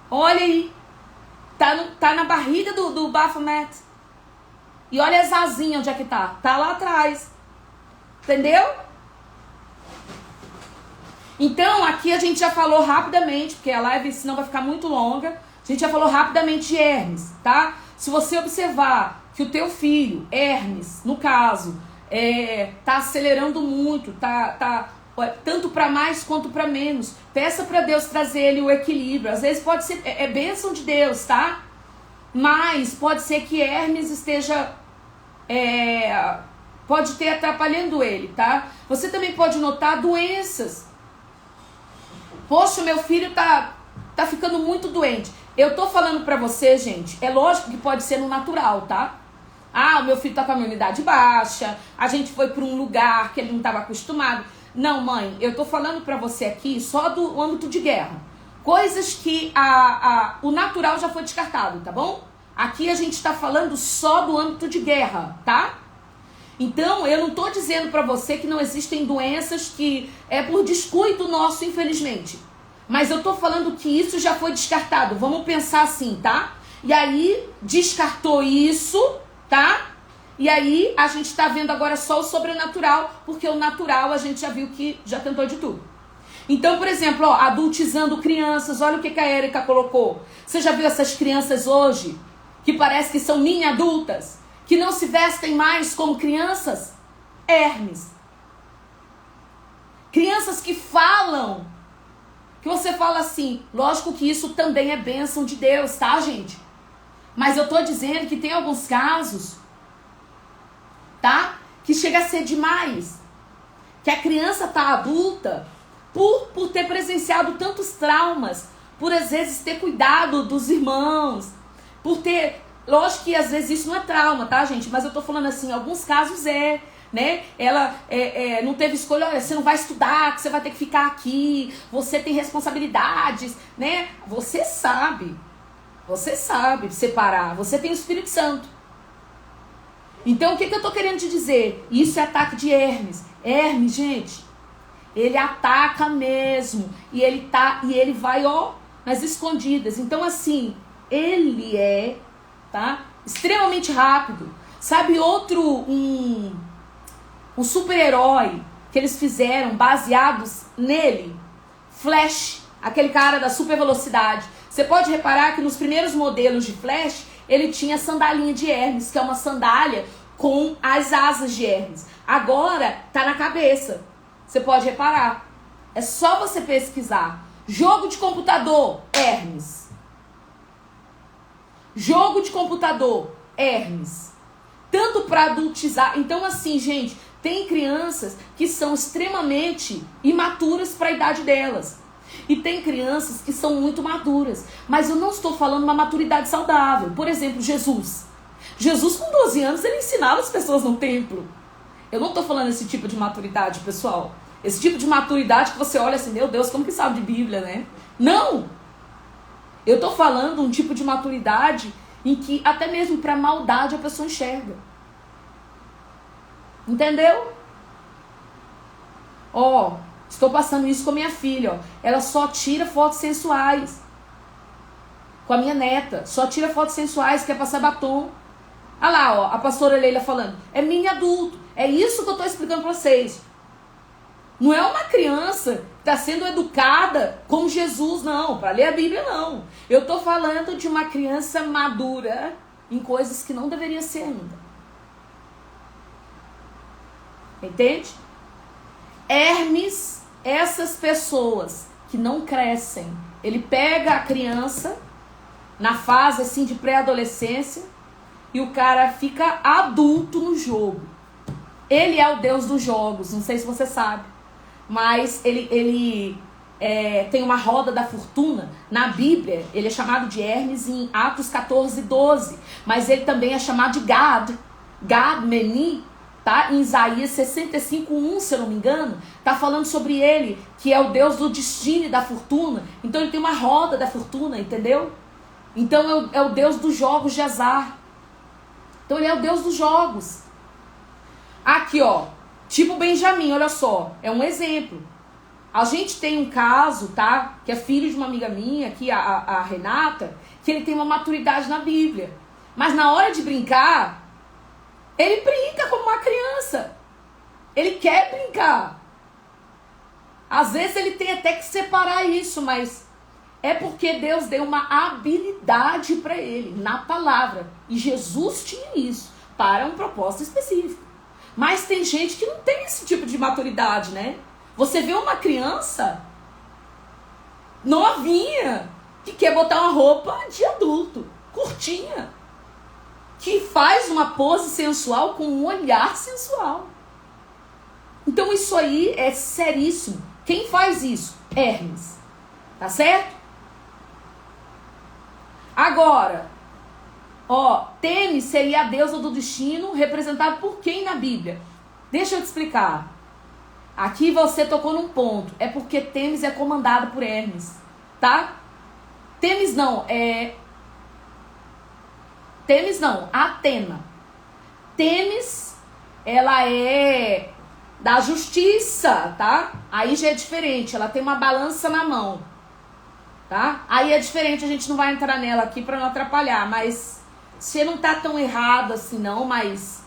Olha aí. Tá na barriga do Baphomet. E olha as asinhas onde é que tá. Tá lá atrás. Entendeu? Então, aqui a gente já falou rapidamente, porque a live senão vai ficar muito longa. A gente já falou rapidamente de Hermes, tá? Se você observar que o teu filho, Hermes, no caso, tá acelerando muito, tá tanto para mais quanto para menos. Peça para Deus trazer ele o equilíbrio. Às vezes pode ser, bênção de Deus, tá? Mas pode ser que Hermes esteja, pode ter atrapalhando ele, tá? Você também pode notar doenças. Poxa, meu filho tá ficando muito doente. Eu tô falando pra você, gente, é lógico que pode ser no natural, tá? Ah, o meu filho tá com a imunidade baixa, a gente foi pra um lugar que ele não estava acostumado. Não, mãe, eu tô falando pra você aqui só do âmbito de guerra. Coisas que o natural já foi descartado, tá bom? Aqui a gente tá falando só do âmbito de guerra, tá? Então, eu não tô dizendo pra você que não existem doenças que é por descuido nosso, infelizmente. Mas eu tô falando que isso já foi descartado. Vamos pensar assim, tá? E aí, descartou isso, tá? E aí, a gente tá vendo agora só o sobrenatural, porque o natural a gente já viu que já tentou de tudo. Então, por exemplo, ó, adultizando crianças, olha o que a Érica colocou. Você já viu essas crianças hoje, que parece que são mini adultas, que não se vestem mais como crianças? Hermes. Crianças que falam, que você fala assim, lógico que isso também é bênção de Deus, tá, gente? Mas eu tô dizendo que tem alguns casos, tá? Que chega a ser demais. Que a criança tá adulta por ter presenciado tantos traumas, por às vezes ter cuidado dos irmãos, por ter... Lógico que às vezes isso não é trauma, tá, gente? Mas eu tô falando assim, em alguns casos né? Ela não teve escolha, olha, você não vai estudar, que você vai ter que ficar aqui, você tem responsabilidades, né? Você sabe separar, você tem o Espírito Santo. Então, o que eu tô querendo te dizer? Isso é ataque de Hermes. Hermes, gente, ele ataca mesmo, e ele vai, ó, nas escondidas. Então, assim, ele tá? Extremamente rápido. Sabe um super-herói que eles fizeram baseados nele? Flash, aquele cara da super velocidade. Você pode reparar que nos primeiros modelos de Flash, ele tinha sandalinha de Hermes, que é uma sandália com as asas de Hermes. Agora tá na cabeça. Você pode reparar. É só você pesquisar. Jogo de computador, Hermes. Jogo de computador, Hermes. Tanto para adultizar. Então, assim, gente, tem crianças que são extremamente imaturas para a idade delas. E tem crianças que são muito maduras. Mas eu não estou falando uma maturidade saudável. Por exemplo, Jesus. Jesus, com 12 anos, ele ensinava as pessoas no templo. Eu não estou falando esse tipo de maturidade, pessoal. Esse tipo de maturidade que você olha assim, meu Deus, como que sabe de Bíblia, né? Não! Eu tô falando um tipo de maturidade em que até mesmo para maldade a pessoa enxerga. Entendeu? Ó, estou passando isso com a minha filha, ó. Ela só tira fotos sensuais. Com a minha neta, só tira fotos sensuais, quer passar batom. Olha lá, ó, a pastora Leila falando, é mini adulto. É isso que eu tô explicando pra vocês. Não é uma criança que está sendo educada como Jesus, não. Para ler a Bíblia, não. Eu estou falando de uma criança madura em coisas que não deveria ser ainda. Entende? Hermes, essas pessoas que não crescem, ele pega a criança na fase assim de pré-adolescência e o cara fica adulto no jogo. Ele é o Deus dos jogos, não sei se você sabe. Mas ele tem uma roda da fortuna. Na Bíblia, ele é chamado de Hermes em Atos 14:12. Mas ele também é chamado de Gad. Gad-Meni, tá? Em Isaías 65:1, se eu não me engano, tá falando sobre ele, que é o Deus do destino e da fortuna. Então ele tem uma roda da fortuna, entendeu? Então é o Deus dos jogos de azar. Então ele é o Deus dos jogos. Aqui, ó, tipo Benjamim, olha só, é um exemplo. A gente tem um caso, tá? Que é filho de uma amiga minha, aqui, a Renata, que ele tem uma maturidade na Bíblia. Mas na hora de brincar, ele brinca como uma criança. Ele quer brincar. Às vezes ele tem até que separar isso, mas é porque Deus deu uma habilidade para ele, na palavra. E Jesus tinha isso, para um propósito específico. Mas tem gente que não tem esse tipo de maturidade, né? Você vê uma criança novinha que quer botar uma roupa de adulto, curtinha, que faz uma pose sensual com um olhar sensual. Então isso aí é seríssimo. Quem faz isso? Hermes. Tá certo? Agora, ó, Temis seria a deusa do destino, representado por quem na Bíblia? Deixa eu te explicar. Aqui você tocou num ponto. É porque Temis é comandado por Hermes, tá? Temis não, Atena. Temis, ela é da justiça, tá? Aí já é diferente, ela tem uma balança na mão, tá? Aí é diferente, a gente não vai entrar nela aqui pra não atrapalhar, mas você não tá tão errado assim não, mas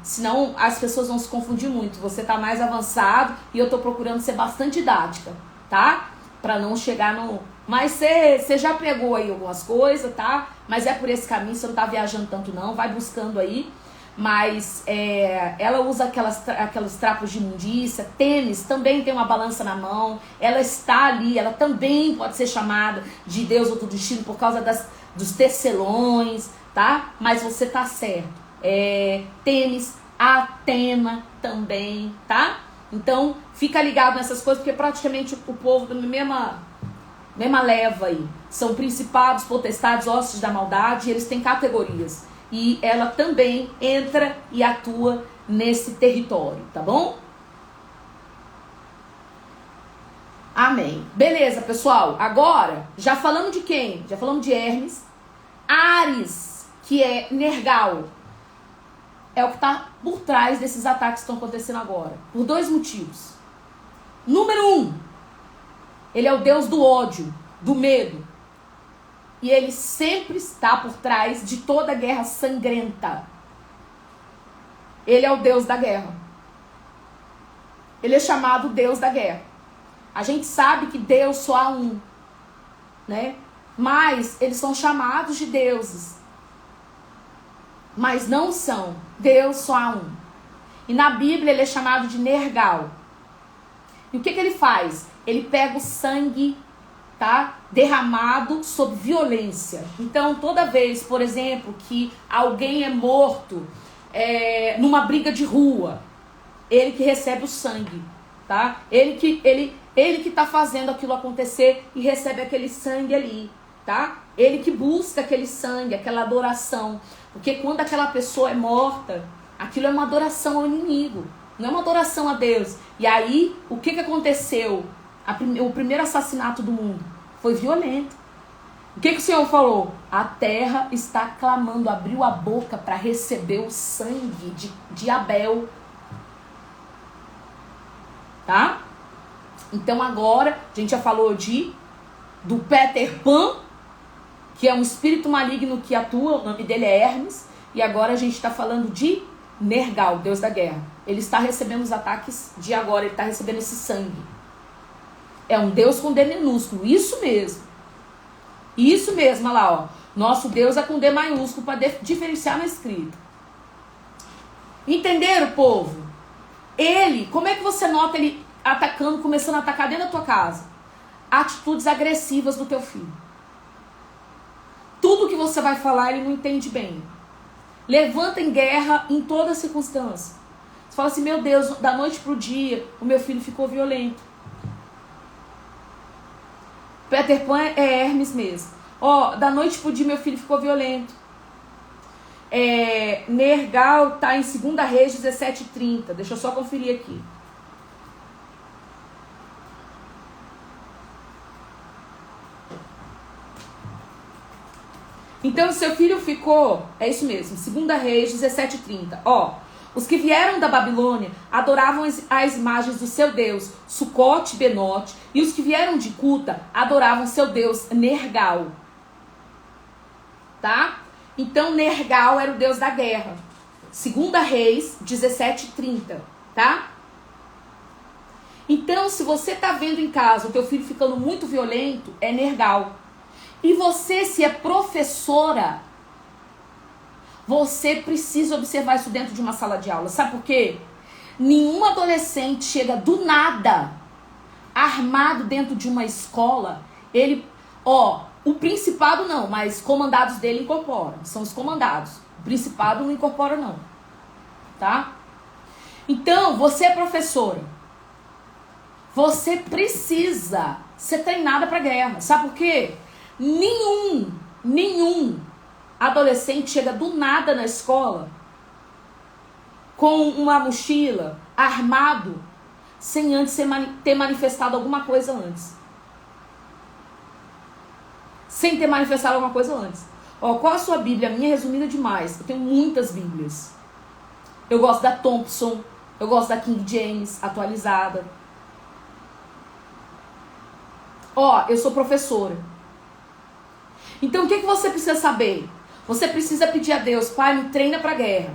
senão as pessoas vão se confundir muito. Você tá mais avançado e eu tô procurando ser bastante didática, tá? Pra não chegar no... Mas você já pegou aí algumas coisas, tá? Mas é por esse caminho, você não tá viajando tanto não, vai buscando aí. Mas ela usa aquelas trapos de imundícia. Temis também tem uma balança na mão. Ela está ali, ela também pode ser chamada de deusa do destino por causa dos tecelões, tá? Mas você tá certo. Temis, Atena também, tá? Então fica ligado nessas coisas, porque praticamente o povo da mesma leva aí. São principados, potestades, hostes da maldade, e eles têm categorias. E ela também entra e atua nesse território, tá bom? Amém. Beleza, pessoal. Agora, já falando de quem? Já falamos de Hermes. Ares, que é Nergal, é o que está por trás desses ataques que estão acontecendo agora. Por dois motivos. Número 1, ele é o deus do ódio, do medo. E ele sempre está por trás de toda guerra sangrenta. Ele é o deus da guerra. Ele é chamado Deus da guerra. A gente sabe que Deus só há um, né? Mas eles são chamados de deuses. Mas não são. Deus só há um. E na Bíblia ele é chamado de Nergal. E o que ele faz? Ele pega o sangue, tá, derramado sob violência. Então, toda vez, por exemplo, que alguém é morto numa briga de rua, ele que recebe o sangue, tá? Ele que tá fazendo aquilo acontecer e recebe aquele sangue ali, tá? Ele que busca aquele sangue, aquela adoração. Porque quando aquela pessoa é morta, aquilo é uma adoração ao inimigo, não é uma adoração a Deus. E aí, o que aconteceu? O primeiro assassinato do mundo foi violento. O que o Senhor falou? A terra está clamando, abriu a boca para receber o sangue de Abel. Tá? Então agora, a gente já falou do Peter Pan, que é um espírito maligno que atua, o nome dele é Hermes. E agora a gente está falando de Nergal, Deus da guerra. Ele está recebendo os ataques de agora, ele está recebendo esse sangue. É um Deus com D minúsculo, isso mesmo. Isso mesmo, olha lá, ó. Nosso Deus é com D maiúsculo para diferenciar na escrita. Entenderam, povo? Ele, como é que você nota ele atacando, começando a atacar dentro da tua casa? Atitudes agressivas do teu filho. Tudo que você vai falar, ele não entende bem. Levanta em guerra em toda circunstância. Você fala assim, meu Deus, da noite pro dia, o meu filho ficou violento. Peter Pan é Hermes mesmo. Ó, da noite pro dia, meu filho ficou violento. Nergal tá em 2 Reis 17:30. Deixa eu só conferir aqui. Então, seu filho ficou, é isso mesmo, 2 Reis 17:30. Ó, os que vieram da Babilônia adoravam as imagens do seu deus, Sucote e Benote, e os que vieram de Cuta adoravam seu deus, Nergal. Tá? Então, Nergal era o deus da guerra. 2 Reis 17:30, tá? Então, se você tá vendo em casa o teu filho ficando muito violento, é Nergal. E você, se é professora, você precisa observar isso dentro de uma sala de aula. Sabe por quê? Nenhum adolescente chega do nada, armado dentro de uma escola. O principado não, mas comandados dele incorporam. São os comandados. O principado não incorpora não. Tá? Então, você é professora. Você precisa ser treinada para guerra. Sabe por quê? Nenhum adolescente chega do nada na escola com uma mochila, armado, sem antes ter manifestado alguma coisa antes. Sem ter manifestado alguma coisa antes. Ó, qual a sua Bíblia? A minha é resumida demais. Eu tenho muitas Bíblias. Eu gosto da Thompson, eu gosto da King James, atualizada. Ó, eu sou professora. Então, o que você precisa saber? Você precisa pedir a Deus, Pai, me treina para a guerra.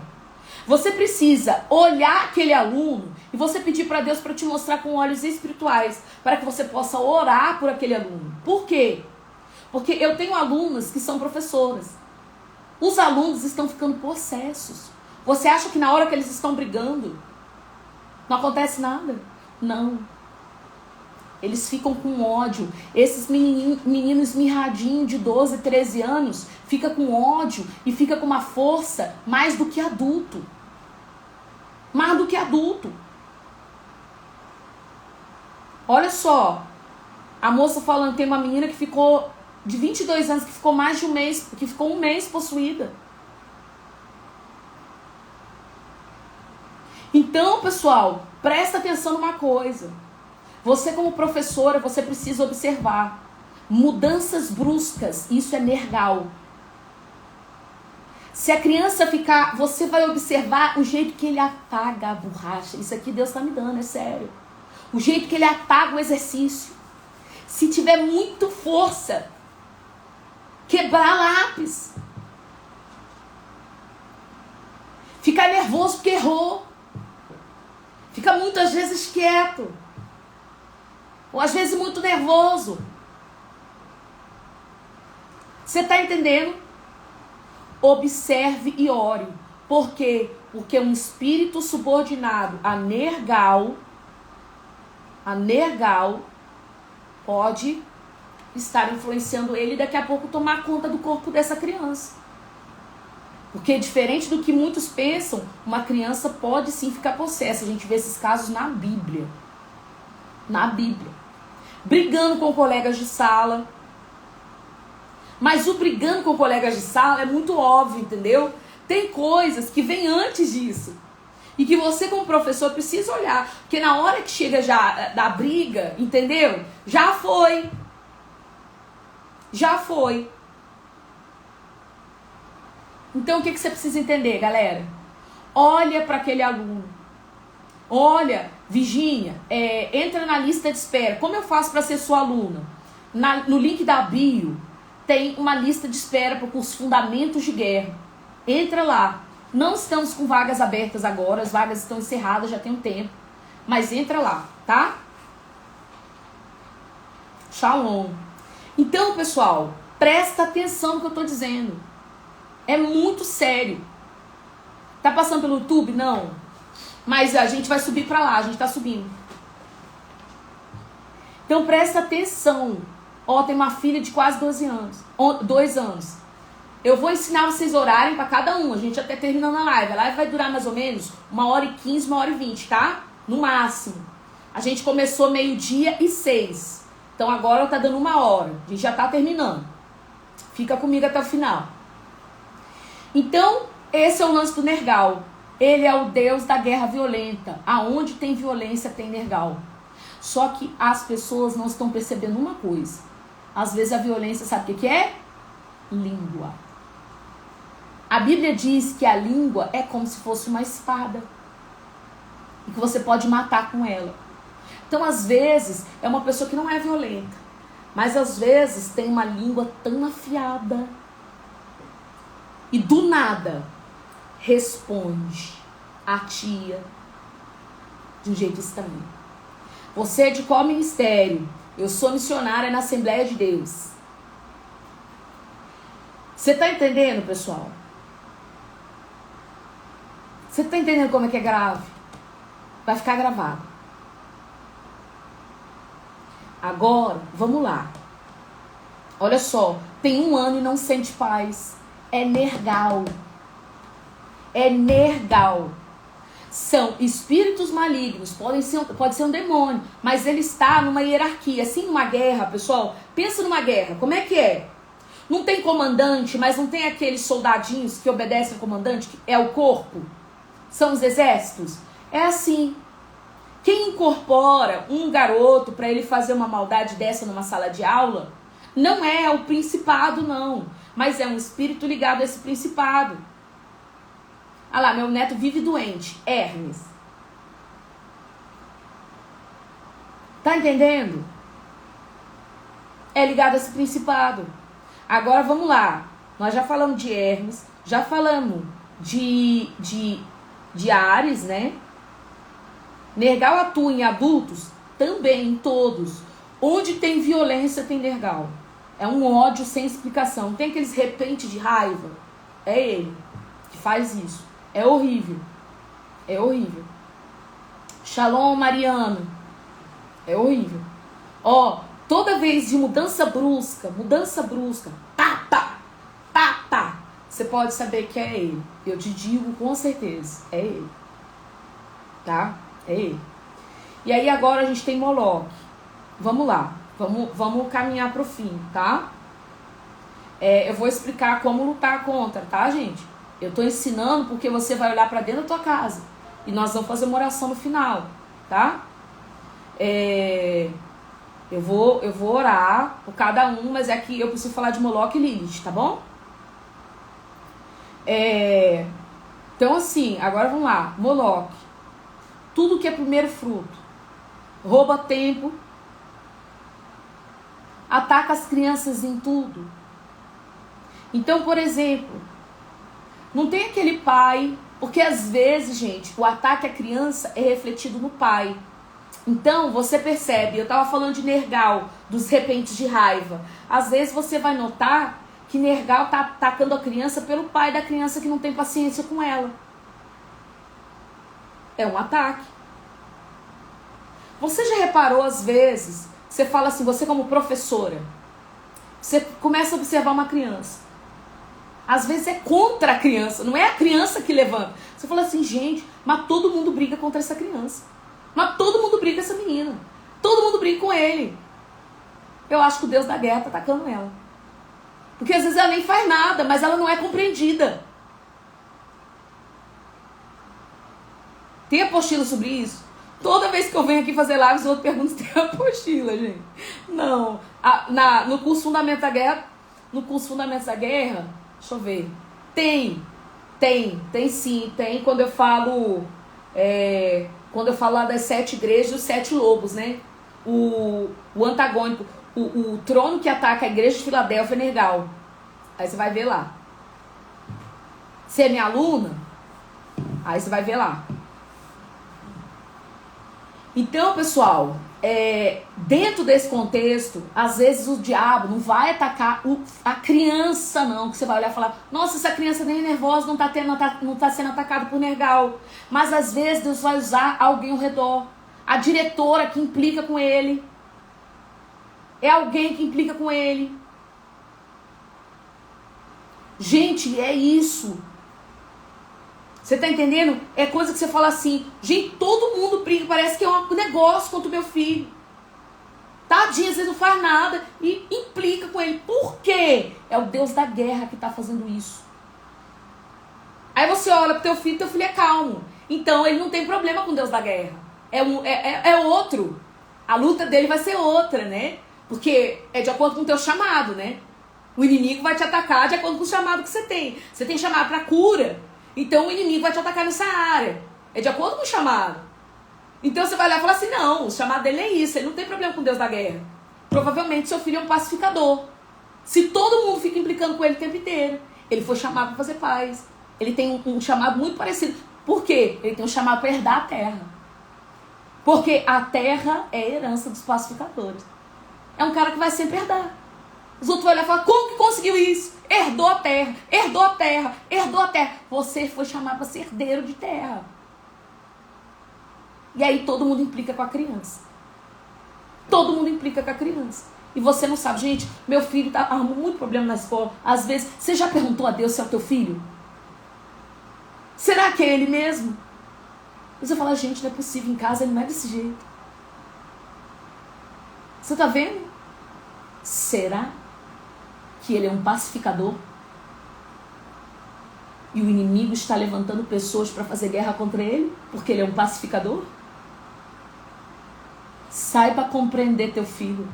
Você precisa olhar aquele aluno e você pedir para Deus para te mostrar com olhos espirituais, para que você possa orar por aquele aluno. Por quê? Porque eu tenho alunas que são professoras. Os alunos estão ficando possessos. Você acha que na hora que eles estão brigando, não acontece nada? Não. Eles ficam com ódio. Esses meninos mirradinhos de 12, 13 anos fica com ódio e fica com uma força mais do que adulto. Mais do que adulto. Olha só. A moça falando, tem uma menina que ficou de 22 anos, que ficou mais de um mês, que ficou um mês possuída. Então, pessoal, presta atenção numa coisa. Você como professora, você precisa observar mudanças bruscas, isso é Nergal. Se a criança ficar, você vai observar o jeito que ele apaga a borracha. Isso aqui Deus está me dando, é sério. O jeito que ele apaga o exercício. Se tiver muito força, quebrar lápis. Ficar nervoso porque errou. Fica muitas vezes quieto. Ou às vezes muito nervoso. Você está entendendo? Observe e ore. Por quê? Porque um espírito subordinado a Nergal pode estar influenciando ele e daqui a pouco tomar conta do corpo dessa criança. Porque diferente do que muitos pensam, uma criança pode sim ficar possessa. A gente vê esses casos na Bíblia. Na Bíblia. Brigando com colegas de sala. Mas o brigando com colegas de sala é muito óbvio, entendeu? Tem coisas que vêm antes disso. E que você como professor precisa olhar. Porque na hora que chega já da briga, entendeu? Já foi. Já foi. Então o que você precisa entender, galera? Olha para aquele aluno. Olha, Virgínia, entra na lista de espera. Como eu faço para ser sua aluna? No link da bio tem uma lista de espera para o curso Fundamentos de Guerra. Entra lá. Não estamos com vagas abertas agora, as vagas estão encerradas, já tem um tempo. Mas entra lá, tá? Shalom. Então, pessoal, presta atenção no que eu tô dizendo. É muito sério. Tá passando pelo YouTube? Não. Mas a gente vai subir pra lá, a gente tá subindo. Então presta atenção. Ó, tem uma filha de quase 2 anos. Eu vou ensinar vocês a orarem pra cada um. A gente até terminando a live. A live vai durar mais ou menos 1h15, 1h20, tá? No máximo. A gente começou 12:06. Então agora tá dando 1 hora. A gente já tá terminando. Fica comigo até o final. Então, Esse é o lance do Nergal. Ele é o Deus da guerra violenta. Aonde tem violência, tem Nergal. Só que as pessoas não estão percebendo uma coisa. Às vezes a violência, sabe o que é? Língua. A Bíblia diz que a língua é como se fosse uma espada. E que você pode matar com ela. Então, às vezes, é uma pessoa que não é violenta. Mas, às vezes, tem uma língua tão afiada. E, do nada, responde a tia de um jeito estranho. Você é de qual ministério? Eu sou missionária na Assembleia de Deus. Você tá entendendo, pessoal? Você tá entendendo como é que é grave? Vai ficar gravado. Agora, vamos lá. Olha só, tem 1 ano e não sente paz. É Nergal. É Nergal. São espíritos malignos, pode ser um demônio, mas ele está numa hierarquia. Assim, numa guerra, pessoal, pensa numa guerra, como é que é? Não tem comandante, mas não tem aqueles soldadinhos que obedecem ao comandante, que é o corpo? São os exércitos? É assim. Quem incorpora um garoto para ele fazer uma maldade dessa numa sala de aula, não é o principado, não, mas é um espírito ligado a esse principado. Ah lá, meu neto vive doente. Hermes. Tá entendendo? É ligado a esse principado. Agora vamos lá. Nós já falamos de Hermes, já falamos de Áries, né? Nergal atua em adultos? Também, em todos. Onde tem violência, tem Nergal. É um ódio sem explicação. Tem aqueles repente de raiva? É ele que faz isso. É horrível. É horrível. Shalom, Mariano. É horrível. Ó, toda vez de mudança brusca, pá, pá, pá, pá, você pode saber que é ele. Eu te digo com certeza, é ele. Tá? É ele. E aí agora a gente tem Moloque. Vamos lá. Vamos caminhar pro fim, tá? Eu vou explicar como lutar contra, tá, gente? Eu tô ensinando porque você vai olhar pra dentro da tua casa. E nós vamos fazer uma oração no final, tá? Eu vou orar por cada um, mas é que eu preciso falar de Moloque e Lilith, tá bom? Então assim, agora vamos lá. Moloque. Tudo que é primeiro fruto. Rouba tempo. Ataca as crianças em tudo. Então, por exemplo, não tem aquele pai, porque às vezes, gente, o ataque à criança é refletido no pai. Então, você percebe, eu tava falando de Nergal, dos repentes de raiva. Às vezes você vai notar que Nergal tá atacando a criança pelo pai da criança que não tem paciência com ela. É um ataque. Você já reparou, às vezes, você fala assim, você como professora, você começa a observar uma criança. Às vezes é contra a criança, não é a criança que levanta. Você fala assim, gente, mas todo mundo briga contra essa criança. Mas todo mundo briga com essa menina. Todo mundo briga com ele. Eu acho que o Deus da guerra tá atacando ela. Porque às vezes ela nem faz nada, mas ela não é compreendida. Tem apostila sobre isso? Toda vez que eu venho aqui fazer lives, os outros perguntam se tem apostila, gente. Não. No curso Fundamentos da Guerra, deixa eu ver. Tem sim. Tem quando eu falo lá das 7 igrejas e os 7 lobos, né? O antagônico, o trono que ataca a igreja de Filadélfia é Nergal. Aí você vai ver lá. Você é minha aluna? Aí você vai ver lá. Então, pessoal, dentro desse contexto, às vezes o diabo não vai atacar a criança, não. Que você vai olhar e falar, nossa, essa criança nem é nervosa, não tá sendo atacada por Nergal. Mas às vezes Deus vai usar alguém ao redor. A diretora que implica com ele. É alguém que implica com ele. Gente, é isso. Você tá entendendo? É coisa que você fala assim, gente, todo mundo briga, parece que é um negócio contra o meu filho. Tadinho, às vezes não faz nada e implica com ele. Por quê? É o Deus da guerra que tá fazendo isso. Aí você olha pro teu filho é calmo. Então ele não tem problema com Deus da guerra. É outro. A luta dele vai ser outra, né? Porque é de acordo com o teu chamado, né? O inimigo vai te atacar de acordo com o chamado que você tem. Você tem chamado para cura, então o inimigo vai te atacar nessa área. É de acordo com o chamado. Então você vai lá e falar assim, não, o chamado dele é isso, ele não tem problema com Deus da guerra. Provavelmente seu filho é um pacificador. Se todo mundo fica implicando com ele o tempo inteiro, ele foi chamado para fazer paz. Ele tem um chamado muito parecido. Por quê? Ele tem um chamado para herdar a terra. Porque a terra é a herança dos pacificadores. É um cara que vai sempre herdar. Os outros vão olhar e falar, como que conseguiu isso? Herdou a terra, herdou a terra, herdou a terra. Você foi chamado para ser herdeiro de terra. E aí todo mundo implica com a criança. Todo mundo implica com a criança. E você não sabe, gente, meu filho tá arrumando muito problema na escola. Às vezes, você já perguntou a Deus se é o teu filho? Será que é ele mesmo? Você fala, gente, não é possível, em casa ele não é desse jeito. Você tá vendo? Será que ele é um pacificador? E o inimigo está levantando pessoas para fazer guerra contra ele? Porque ele é um pacificador? Saiba compreender teu filho.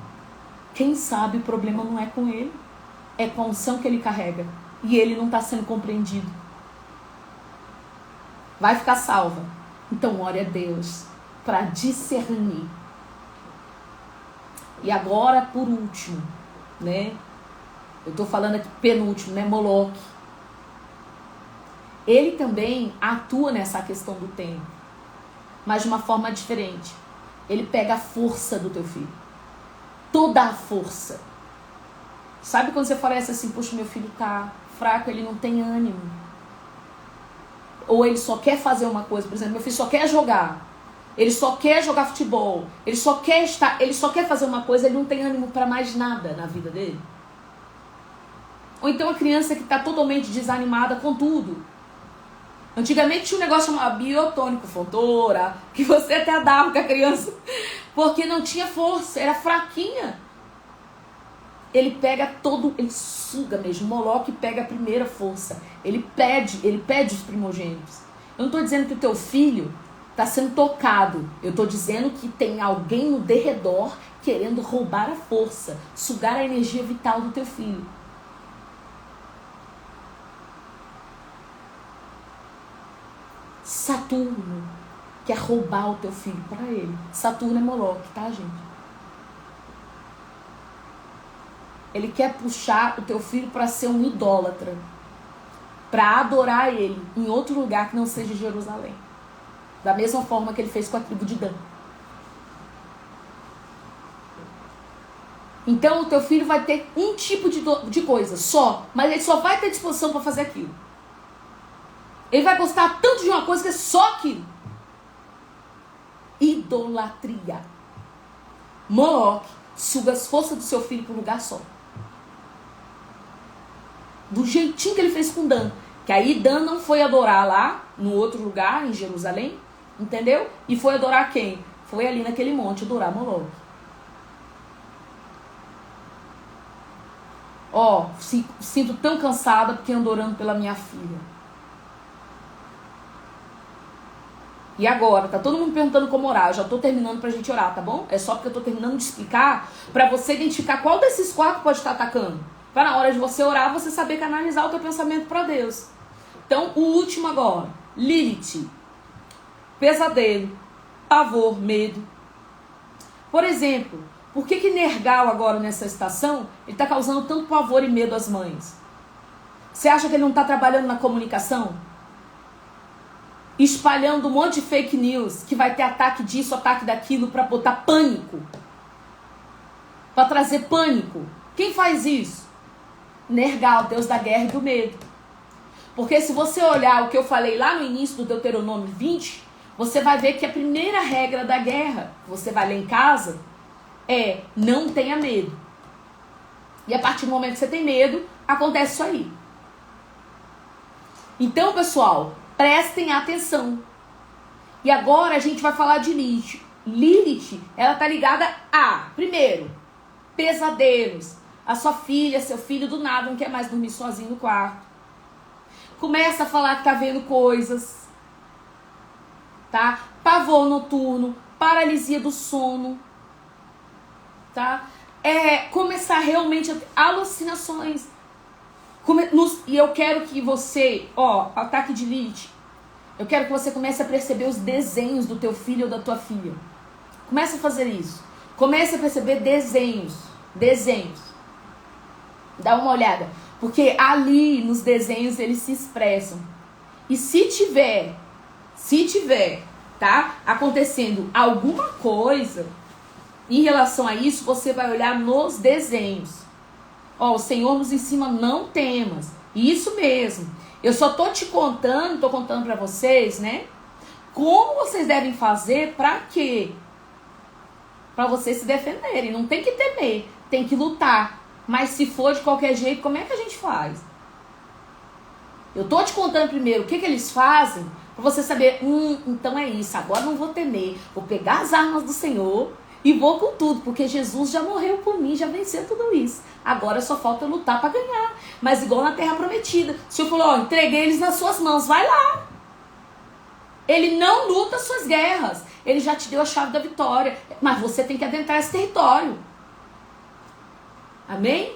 Quem sabe o problema não é com ele, é com a unção que ele carrega. E ele não está sendo compreendido. Vai ficar salva. Então ore a Deus para discernir. E agora, por último, né? Eu estou falando aqui penúltimo, né? Moloque. Ele também atua nessa questão do tempo, mas de uma forma diferente. Ele pega a força do teu filho. Toda a força. Sabe quando você parece assim, puxa, meu filho tá fraco, ele não tem ânimo. Ou ele só quer fazer uma coisa, por exemplo, meu filho só quer jogar. Ele só quer jogar futebol. Ele só quer fazer uma coisa, ele não tem ânimo para mais nada na vida dele. Ou então a criança que está totalmente desanimada com tudo. Antigamente tinha um negócio chamado biotônico, fontora, que você até dava com a criança, porque não tinha força, era fraquinha. Ele pega ele suga mesmo, Moloque pega a primeira força. Ele pede os primogênitos. Eu não estou dizendo que o teu filho está sendo tocado. Eu estou dizendo que tem alguém no derredor querendo roubar a força, sugar a energia vital do teu filho. Saturno quer roubar o teu filho para ele. Saturno é Moloque, tá, gente? Ele quer puxar o teu filho para ser um idólatra, para adorar ele em outro lugar que não seja Jerusalém. Da mesma forma que ele fez com a tribo de Dan. Então o teu filho vai ter um tipo de coisa só, mas ele só vai ter disposição para fazer aquilo. Ele vai gostar tanto de uma coisa que é só aquilo. Idolatria. Moloque suga as forças do seu filho para um lugar só. Do jeitinho que ele fez com Dan. Que aí Dan não foi adorar lá, no outro lugar, em Jerusalém, entendeu? E foi adorar quem? Foi ali naquele monte adorar Moloque. Ó, sinto tão cansada porque ando orando pela minha filha. E agora? Tá todo mundo perguntando como orar. Eu já tô terminando pra gente orar, tá bom? É só porque eu tô terminando de explicar pra você identificar qual desses quatro pode estar atacando. Pra na hora de você orar, você saber canalizar o teu pensamento pra Deus. Então, o último agora. Lilith. Pesadelo. Pavor, medo. Por exemplo, por que Nergal agora nessa estação, ele tá causando tanto pavor e medo às mães? Você acha que ele não tá trabalhando na comunicação? Espalhando um monte de fake news, que vai ter ataque disso, ataque daquilo, pra botar pânico. Pra trazer pânico. Quem faz isso? Nergal, Deus da guerra e do medo. Porque se você olhar o que eu falei lá no início do Deuteronômio 20, você vai ver que a primeira regra da guerra, você vai ler em casa, é não tenha medo. E a partir do momento que você tem medo, acontece isso aí. Então, pessoal, prestem atenção. E agora a gente vai falar de Lilith. Lilith, ela tá ligada a, primeiro, pesadelos. A sua filha, seu filho do nada não quer mais dormir sozinho no quarto. Começa a falar que tá vendo coisas, tá? Pavor noturno, paralisia do sono, tá? Começar realmente a ter alucinações. E eu quero que você, ataque de Lilith, eu quero que você comece a perceber os desenhos do teu filho ou da tua filha. Comece a fazer isso. Comece a perceber desenhos. Dá uma olhada. Porque ali nos desenhos eles se expressam. E se tiver, tá, acontecendo alguma coisa em relação a isso, você vai olhar nos desenhos. O Senhor nos ensina, não temas. Isso mesmo. Eu só tô contando pra vocês, né? Como vocês devem fazer, pra quê? Pra vocês se defenderem. Não tem que temer, tem que lutar. Mas se for de qualquer jeito, como é que a gente faz? Eu tô te contando primeiro o que eles fazem, pra você saber, então é isso, agora não vou temer. Vou pegar as armas do Senhor e vou com tudo, porque Jesus já morreu por mim, já venceu tudo isso. Agora só falta lutar pra ganhar. Mas igual na Terra Prometida. O Senhor falou, entreguei eles nas suas mãos, vai lá. Ele não luta as suas guerras. Ele já te deu a chave da vitória. Mas você tem que adentrar esse território. Amém?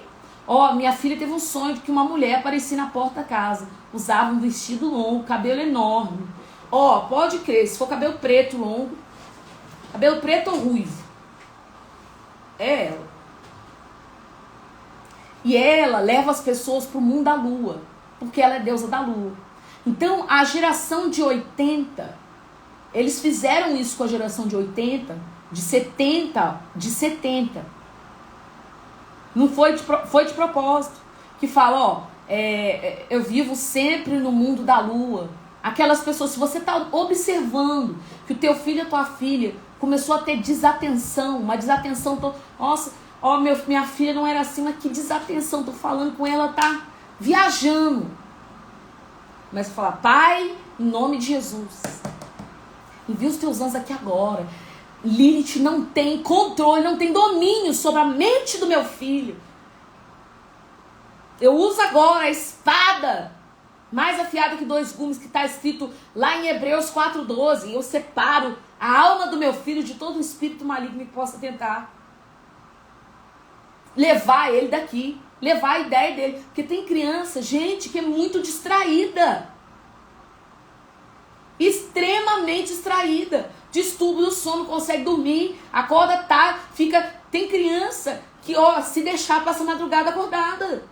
Minha filha teve um sonho de que uma mulher aparecia na porta da casa. Usava um vestido longo, cabelo enorme. Pode crer, se for cabelo preto longo. Cabelo preto ou ruivo. É ela. E ela leva as pessoas pro mundo da lua. Porque ela é deusa da lua. Então, a geração de 80, eles fizeram isso com a geração de 80, de 70. Não foi de propósito. Que fala, eu vivo sempre no mundo da lua. Aquelas pessoas, se você está observando que o teu filho ou tua filha começou a ter desatenção, uma desatenção, nossa, minha filha não era assim, mas que desatenção, tô falando com ela, tá viajando. Mas falar, Pai, em nome de Jesus, envia os teus anjos aqui agora. Lilith não tem controle, não tem domínio sobre a mente do meu filho. Eu uso agora a espada mais afiada que 2 gumes, que está escrito lá em Hebreus 4:12. Eu separo a alma do meu filho de todo espírito maligno que possa tentar levar ele daqui, levar a ideia dele. Porque tem criança, gente, que é muito distraída. Extremamente distraída. Distúrbio do sono, não consegue dormir, acorda tarde, tem criança que, se deixar, passa a madrugada acordada.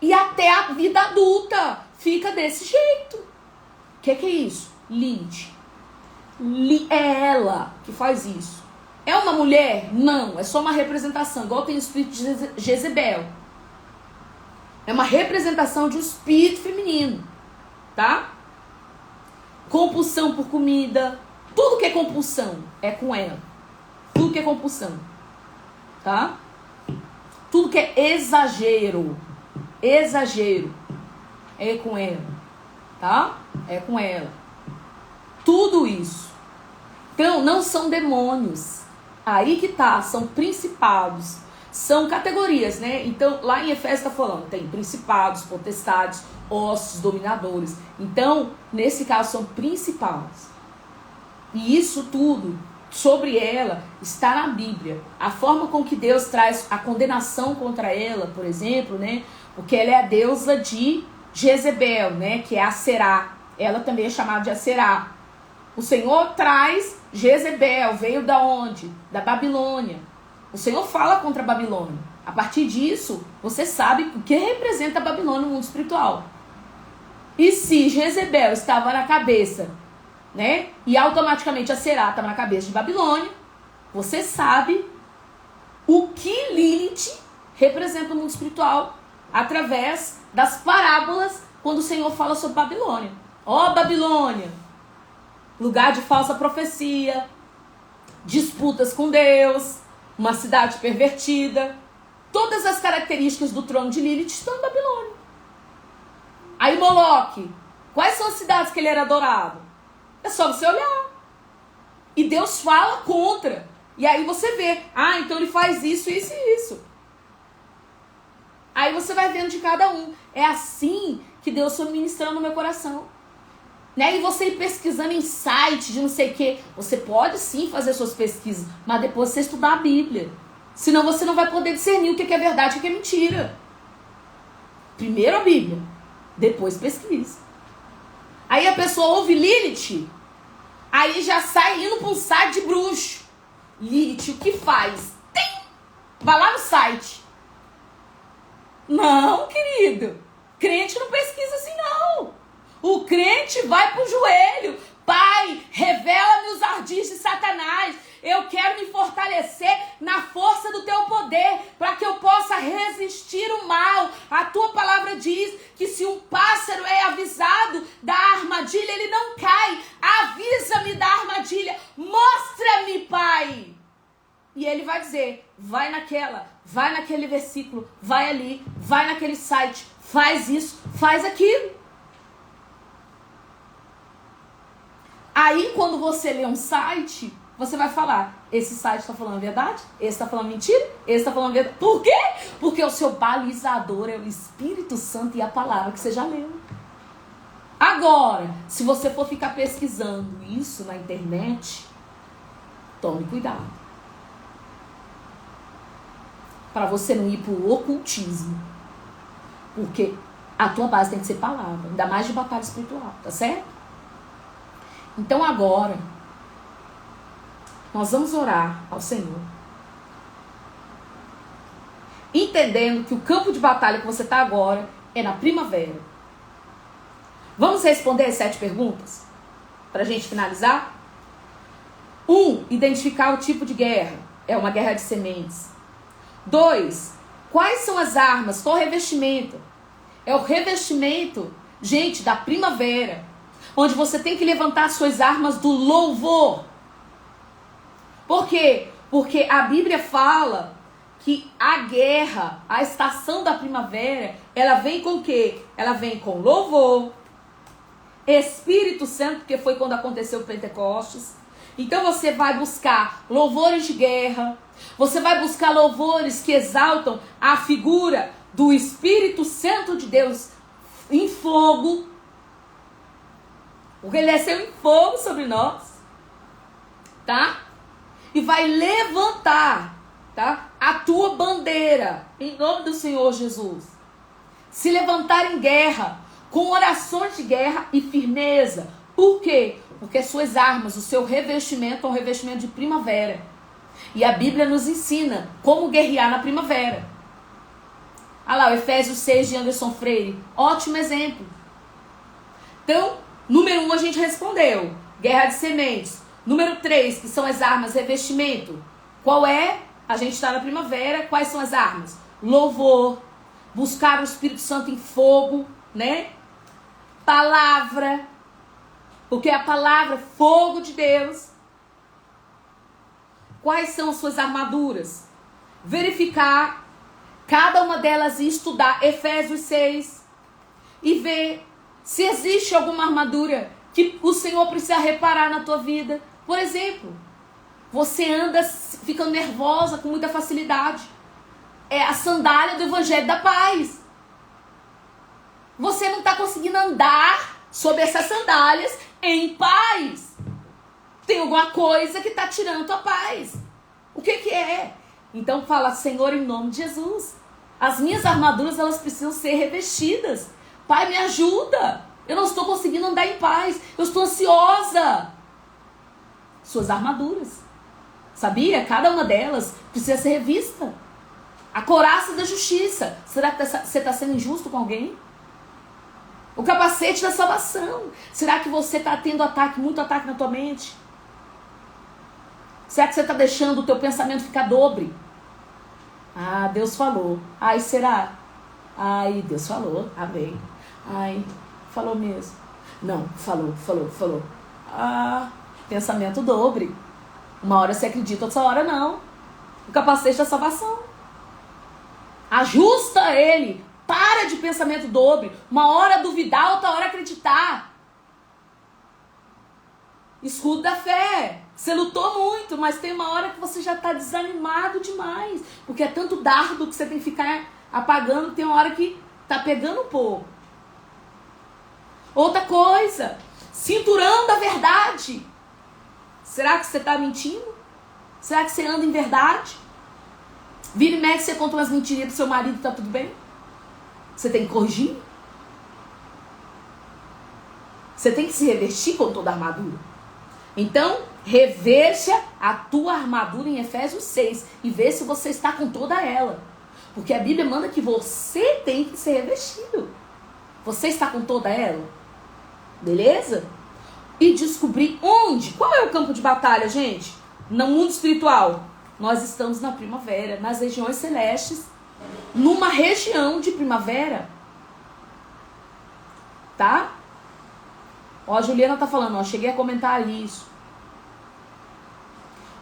E até a vida adulta fica desse jeito. O que é isso? Lilith. É ela que faz isso. É uma mulher? Não, é só uma representação. Igual tem o espírito de Jezebel. É uma representação de um espírito feminino. Tá? Compulsão por comida. Tudo que é compulsão é com ela. Tudo que é compulsão. Tá? Tudo que é exagero é com ela. Tá? É com ela. Tudo isso. Então, não são demônios. Aí que tá, são principados. São categorias, né? Então, lá em Efésios está falando, tem principados, potestades, ossos, dominadores. Então, nesse caso, são principados. E isso tudo, sobre ela, está na Bíblia. A forma com que Deus traz a condenação contra ela, por exemplo, né? Porque ela é a deusa de Jezebel, né? Que é a Será. Ela também é chamada de Aserá. O Senhor traz Jezebel, veio da onde? Da Babilônia. O Senhor fala contra a Babilônia. A partir disso, você sabe o que representa a Babilônia no mundo espiritual. E se Jezebel estava na cabeça, né? E automaticamente a Será estava na cabeça de Babilônia, você sabe o que Lilith representa no mundo espiritual através das parábolas quando o Senhor fala sobre Babilônia. Babilônia, lugar de falsa profecia, disputas com Deus, uma cidade pervertida. Todas as características do trono de Lilith estão em Babilônia. Aí Moloque, quais são as cidades que ele era adorado? É só você olhar. E Deus fala contra. E aí você vê, então ele faz isso, isso e isso. Aí você vai vendo de cada um. É assim que Deus foi ministrando no meu coração. Né? E você ir pesquisando em site de não sei o quê. Você pode sim fazer suas pesquisas, mas depois você estudar a Bíblia. Senão você não vai poder discernir o que é verdade e o que é mentira. Primeiro a Bíblia, depois pesquisa. Aí a pessoa ouve Lilith, aí já sai indo para um site de bruxo. Lilith, o que faz? Tem! Vai lá no site. Não, querido. Crente não pesquisa assim, não. O crente vai pro joelho. Pai, revela-me os ardis de Satanás. Eu quero me fortalecer na força do teu poder, para que eu possa resistir o mal. A tua palavra diz que se um pássaro é avisado da armadilha, ele não cai. Avisa-me da armadilha. Mostra-me, Pai. E ele vai dizer, vai naquele versículo, vai ali, vai naquele site, faz isso, faz aquilo. Aí, quando você lê um site, você vai falar, esse site está falando a verdade? Esse está falando mentira? Esse está falando a verdade? Por quê? Porque o seu balizador é o Espírito Santo e a palavra que você já leu. Agora, se você for ficar pesquisando isso na internet, tome cuidado. Para você não ir para o ocultismo. Porque a tua base tem que ser palavra. Ainda mais de batalha espiritual, tá certo? Então agora, nós vamos orar ao Senhor. Entendendo que o campo de batalha que você está agora é na primavera. Vamos responder as 7 perguntas? Para a gente finalizar? 1. Identificar o tipo de guerra. É uma guerra de sementes. 2. Quais são as armas? Qual o revestimento? É o revestimento, gente, da primavera. Onde você tem que levantar as suas armas do louvor. Por quê? Porque a Bíblia fala que a guerra, a estação da primavera, ela vem com o quê? Ela vem com louvor, Espírito Santo, que foi quando aconteceu o Pentecostes. Então você vai buscar louvores de guerra, você vai buscar louvores que exaltam a figura do Espírito Santo de Deus em fogo, porque ele desceu em fogo sobre nós, tá? E vai levantar, tá? A tua bandeira, em nome do Senhor Jesus. Se levantar em guerra, com orações de guerra e firmeza. Por quê? Porque as suas armas, o seu revestimento é um revestimento de primavera. E a Bíblia nos ensina como guerrear na primavera. Olha lá, o Efésios 6 de Anderson Freire. Ótimo exemplo. Então, número 1 a gente respondeu. Guerra de sementes. Número 3, que são as armas, revestimento. Qual é? A gente está na primavera. Quais são as armas? Louvor. Buscar o Espírito Santo em fogo, né? Palavra. Porque a palavra é fogo de Deus. Quais são as suas armaduras? Verificar cada uma delas e estudar Efésios 6. E ver se existe alguma armadura que o Senhor precisa reparar na tua vida. Por exemplo, você anda ficando nervosa com muita facilidade. É a sandália do Evangelho da Paz. Você não está conseguindo andar sobre essas sandálias em paz. Tem alguma coisa que está tirando a tua paz. O que que é? Então fala, Senhor, em nome de Jesus, as minhas armaduras, elas precisam ser revestidas. Pai, me ajuda. Eu não estou conseguindo andar em paz. Eu estou ansiosa. Suas armaduras. Sabia? Cada uma delas precisa ser revista. A couraça da justiça. Será que você está sendo injusto com alguém? O capacete da salvação. Será que você está tendo ataque, muito ataque na tua mente? Será que você está deixando o teu pensamento ficar dobre? Ah, Deus falou. Ai, será? Ai, Deus falou. Amém. Ai, falou mesmo. Não, falou. Ah, pensamento dobre. Uma hora você acredita, outra hora não. O capacete da salvação. Ajusta ele. Para de pensamento dobre. Uma hora duvidar, outra hora acreditar. Escudo da fé. Você lutou muito, mas tem uma hora que você já está desanimado demais. Porque é tanto dardo que você tem que ficar apagando, tem uma hora que tá pegando um pouco. Outra coisa, cinturão da verdade. Será que você tá mentindo? Será que você anda em verdade? Vira e mexe, você conta umas mentirinhas pro seu marido, tá tudo bem? Você tem que corrigir? Você tem que se revestir com toda a armadura. Então, reveja a tua armadura em Efésios 6 e vê se você está com toda ela. Porque a Bíblia manda que você tem que ser revestido. Você está com toda ela? Beleza? E descobrir onde. Qual é o campo de batalha, gente? No mundo espiritual. Nós estamos na primavera, nas regiões celestes, numa região de primavera. Tá? Ó, a Juliana tá falando, ó, cheguei a comentar isso.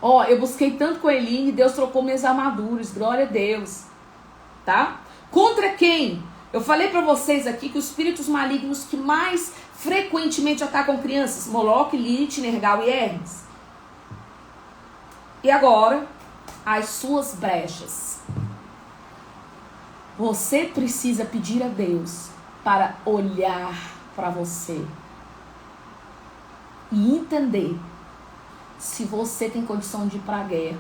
Ó, eu busquei tanto com a Eline, Deus trocou minhas armaduras, glória a Deus. Tá? Contra quem? Eu falei pra vocês aqui que os espíritos malignos que mais frequentemente atacam crianças, Moloque, Lilith, Nergal e Hermes. E agora, as suas brechas. Você precisa pedir a Deus para olhar para você e entender se você tem condição de ir para a guerra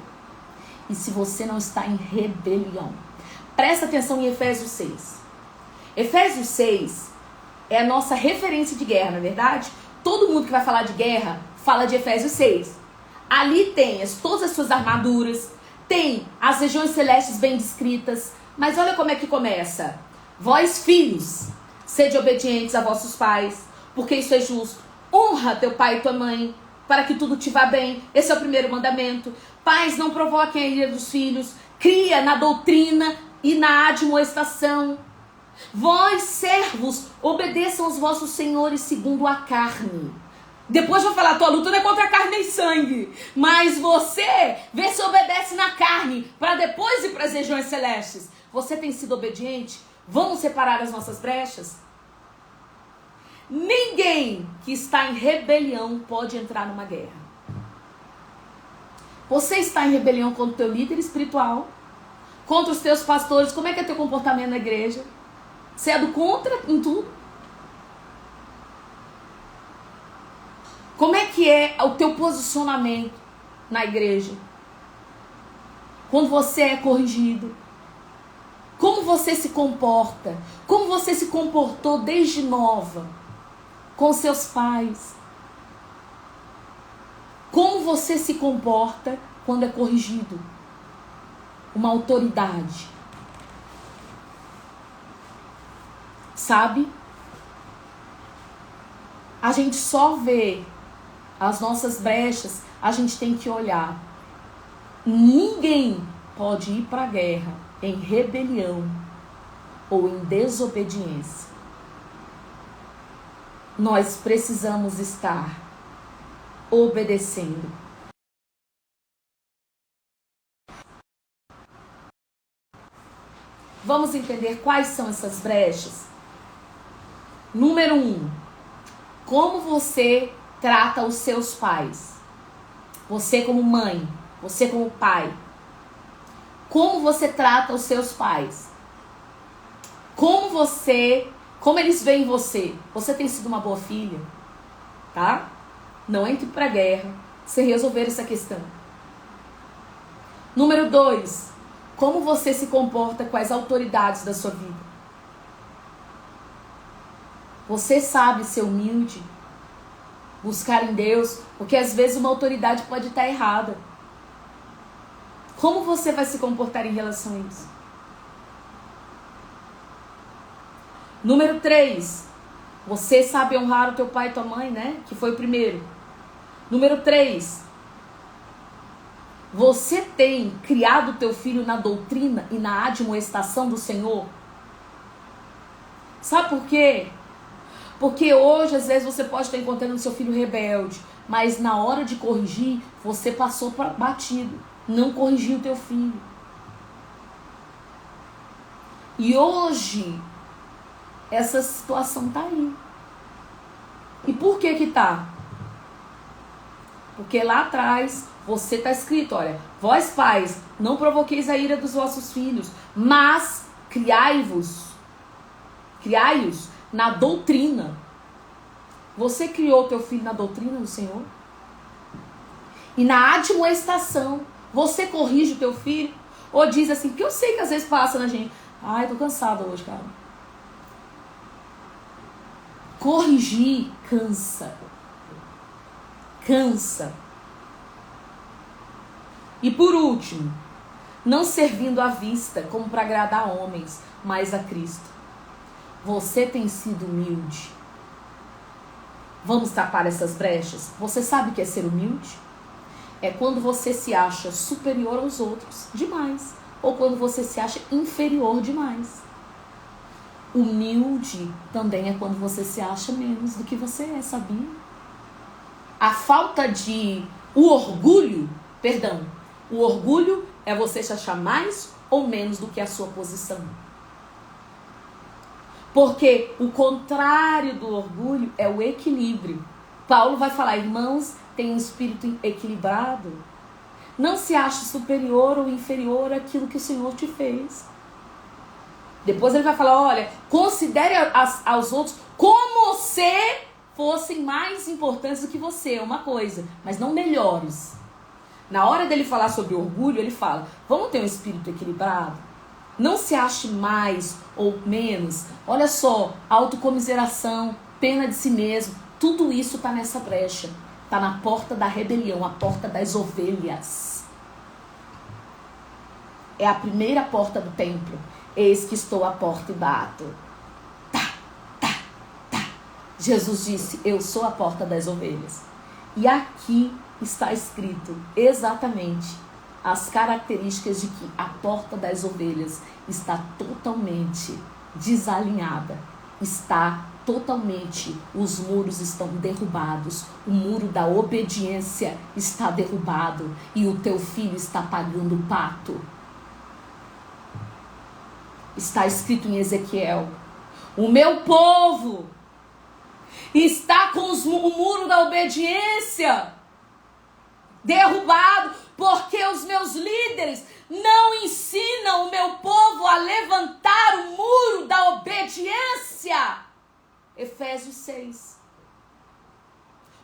e se você não está em rebelião. Presta atenção em Efésios 6. Efésios 6 é a nossa referência de guerra, não é verdade? Todo mundo que vai falar de guerra fala de Efésios 6. Ali tem todas as suas armaduras, tem as regiões celestes bem descritas, mas olha como é que começa. Vós, filhos, sede obedientes a vossos pais, porque isso é justo. Honra teu pai e tua mãe, para que tudo te vá bem. Esse é o primeiro mandamento. Pais, não provoquem a ira dos filhos. Cria na doutrina e na admoestação. Vós, servos, obedeçam aos vossos senhores segundo a carne. Depois vou falar, tua luta não é contra a carne e sangue. Mas você, vê se obedece na carne, para depois ir para as regiões celestes. Você tem sido obediente? Vamos separar as nossas brechas? Ninguém que está em rebelião pode entrar numa guerra. Você está em rebelião contra o teu líder espiritual, contra os teus pastores. Como é que é teu comportamento na igreja? Você é do contra em tudo? Como é que é o teu posicionamento na igreja? Quando você é corrigido? Como você se comporta? Como você se comportou desde nova com seus pais? Como você se comporta quando é corrigido? Uma autoridade. Sabe? A gente só vê as nossas brechas, a gente tem que olhar. Ninguém pode ir para a guerra em rebelião ou em desobediência. Nós precisamos estar obedecendo. Vamos entender quais são essas brechas? Número 1. Como você trata os seus pais? Você como mãe, você como pai. Como você trata os seus pais? Como eles veem você? Você tem sido uma boa filha? Tá? Não entre pra guerra sem resolver essa questão. Número 2. Como você se comporta com as autoridades da sua vida? Você sabe ser humilde? Buscar em Deus? Porque às vezes uma autoridade pode estar errada. Como você vai se comportar em relação a isso? Número 3. Você sabe honrar o teu pai e tua mãe, né? Que foi o primeiro. Número 3. Você tem criado o teu filho na doutrina e na admoestação do Senhor? Sabe por quê? Porque hoje, às vezes, você pode estar encontrando seu filho rebelde, mas na hora de corrigir, você passou batido. Não corrigiu o teu filho. E hoje, essa situação tá aí. E por que que tá? Porque lá atrás, tá escrito, olha, vós pais, não provoqueis a ira dos vossos filhos, mas criai-os na doutrina. Você criou teu filho na doutrina do Senhor? E na admoestação, você corrige o teu filho? Ou diz assim, porque eu sei que às vezes passa na gente, ai, tô cansada hoje, cara. Corrigir cansa. Cansa. E por último, não servindo à vista como para agradar homens, mas a Cristo. Você tem sido humilde. Vamos tapar essas brechas? Você sabe o que é ser humilde? É quando você se acha superior aos outros demais. Ou quando você se acha inferior demais. Humilde também é quando você se acha menos do que você é, sabia? A falta de... O orgulho é você se achar mais ou menos do que a sua posição. Porque o contrário do orgulho é o equilíbrio. Paulo vai falar, irmãos, tem um espírito equilibrado. Não se ache superior ou inferior àquilo que o Senhor te fez. Depois ele vai falar, olha, considere aos outros como se fossem mais importantes do que você, uma coisa, mas não melhores. Na hora dele falar sobre orgulho, ele fala, vamos ter um espírito equilibrado? Não se ache mais ou menos. Olha só, autocomiseração, pena de si mesmo. Tudo isso está nessa brecha. Está na porta da rebelião, a porta das ovelhas. É a primeira porta do templo. Eis que estou à porta e bato. Tá, tá, tá. Jesus disse, eu sou a porta das ovelhas. E aqui está escrito exatamente as características de que a porta das ovelhas está totalmente desalinhada, está totalmente, os muros estão derrubados, o muro da obediência está derrubado e o teu filho está pagando o pato. Está escrito em Ezequiel, o meu povo está com o muro da obediência derrubado, porque os meus líderes não ensinam o meu povo a levantar o muro da obediência. Efésios 6.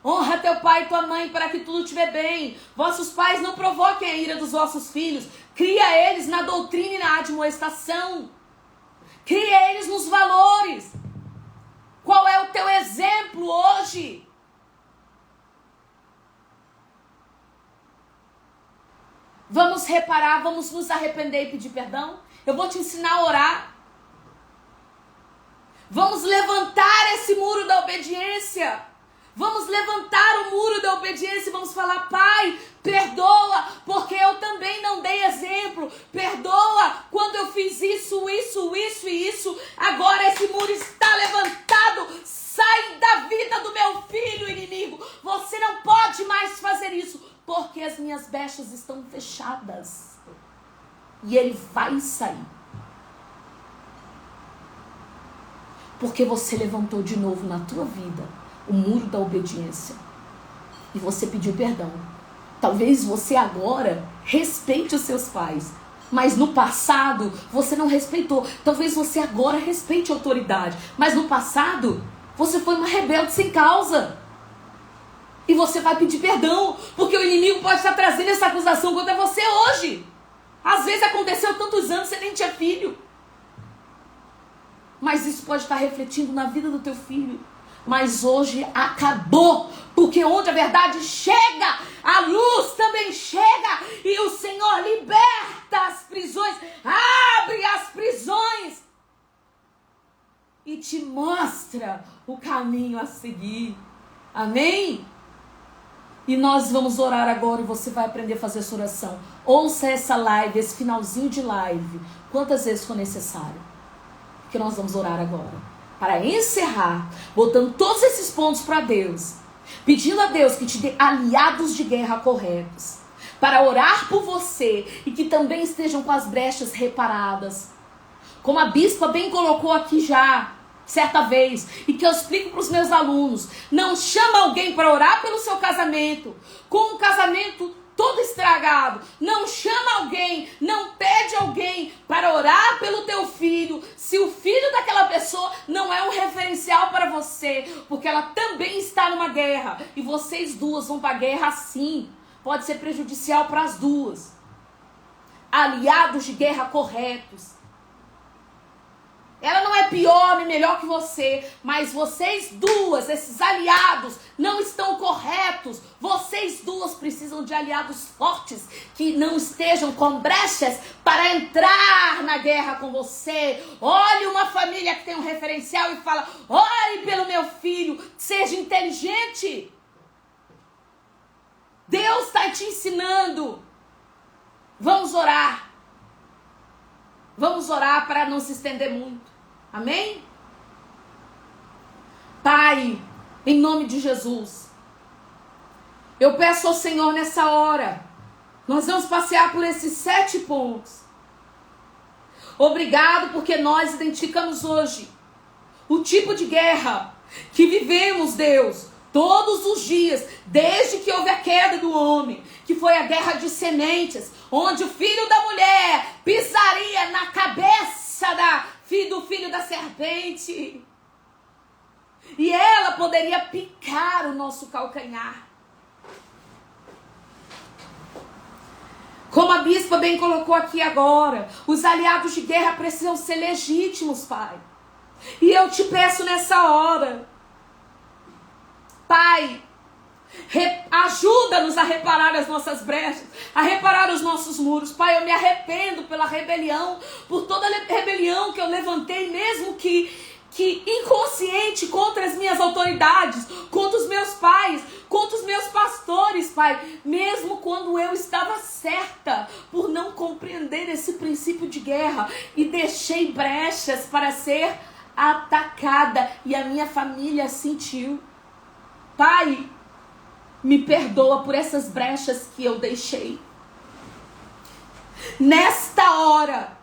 Honra teu pai e tua mãe para que tudo estiver bem. Vossos pais não provoquem a ira dos vossos filhos. Cria eles na doutrina e na admoestação. Cria eles nos valores. Qual é o teu exemplo hoje? Vamos reparar, vamos nos arrepender e pedir perdão? Eu vou te ensinar a orar. Vamos levantar esse muro da obediência. Vamos levantar o muro da obediência e vamos falar, Pai, perdoa, porque eu também não dei exemplo. Perdoa quando eu fiz isso e isso. Agora esse muro está levantado. Sai da vida do meu filho, inimigo. Você não pode mais fazer isso, porque as minhas brechas estão fechadas. E ele vai sair. Porque você levantou de novo na tua vida o muro da obediência. E você pediu perdão. Talvez você agora respeite os seus pais. Mas no passado você não respeitou. Talvez você agora respeite a autoridade. Mas no passado você foi uma rebelde sem causa. E você vai pedir perdão. Porque o inimigo pode estar trazendo essa acusação contra você hoje. Às vezes aconteceu tantos anos, você nem tinha filho. Mas isso pode estar refletindo na vida do teu filho. Mas hoje acabou. Porque onde a verdade chega, a luz também chega. E o Senhor liberta as prisões. Abre as prisões. E te mostra o caminho a seguir. Amém? E nós vamos orar agora e você vai aprender a fazer essa oração. Ouça essa live, esse finalzinho de live, quantas vezes for necessário. Que nós vamos orar agora, para encerrar, botando todos esses pontos para Deus, pedindo a Deus que te dê aliados de guerra corretos, para orar por você e que também estejam com as brechas reparadas, como a bispa bem colocou aqui já, certa vez, e que eu explico para os meus alunos, não chama alguém para orar pelo seu casamento, com um casamento todo estragado, não chama alguém, não pede alguém para orar pelo teu filho, ela também está numa guerra. E vocês duas vão para a guerra sim. Pode ser prejudicial para as duas. Aliados de guerra corretos. Ela não é pior nem melhor que você, mas vocês duas, esses aliados, não estão corretos. Vocês duas precisam de aliados fortes, que não estejam com brechas para entrar na guerra com você. Olhe uma família que tem um referencial e fala: ore pelo meu filho, seja inteligente. Deus está te ensinando. Vamos orar. Vamos orar para não se estender muito. Amém? Pai, em nome de Jesus, eu peço ao Senhor nessa hora, nós vamos passear por esses 7 pontos. Obrigado porque nós identificamos hoje o tipo de guerra que vivemos, Deus, todos os dias, desde que houve a queda do homem, que foi a guerra de sementes, onde o filho da mulher pisaria na cabeça do filho da serpente. E ela poderia picar o nosso calcanhar. Como a bispa bem colocou aqui agora, os aliados de guerra precisam ser legítimos, Pai. E eu te peço nessa hora, Pai, ajuda-nos a reparar as nossas brechas, a reparar os nossos muros. Pai, eu me arrependo pela rebelião, por toda a rebelião que eu levantei, mesmo que inconsciente, contra as minhas autoridades, contra os meus pais, contra os meus pastores, Pai, mesmo quando eu estava certa por não compreender esse princípio de guerra e deixei brechas para ser atacada e a minha família sentiu. Pai, me perdoa por essas brechas que eu deixei. Nesta hora,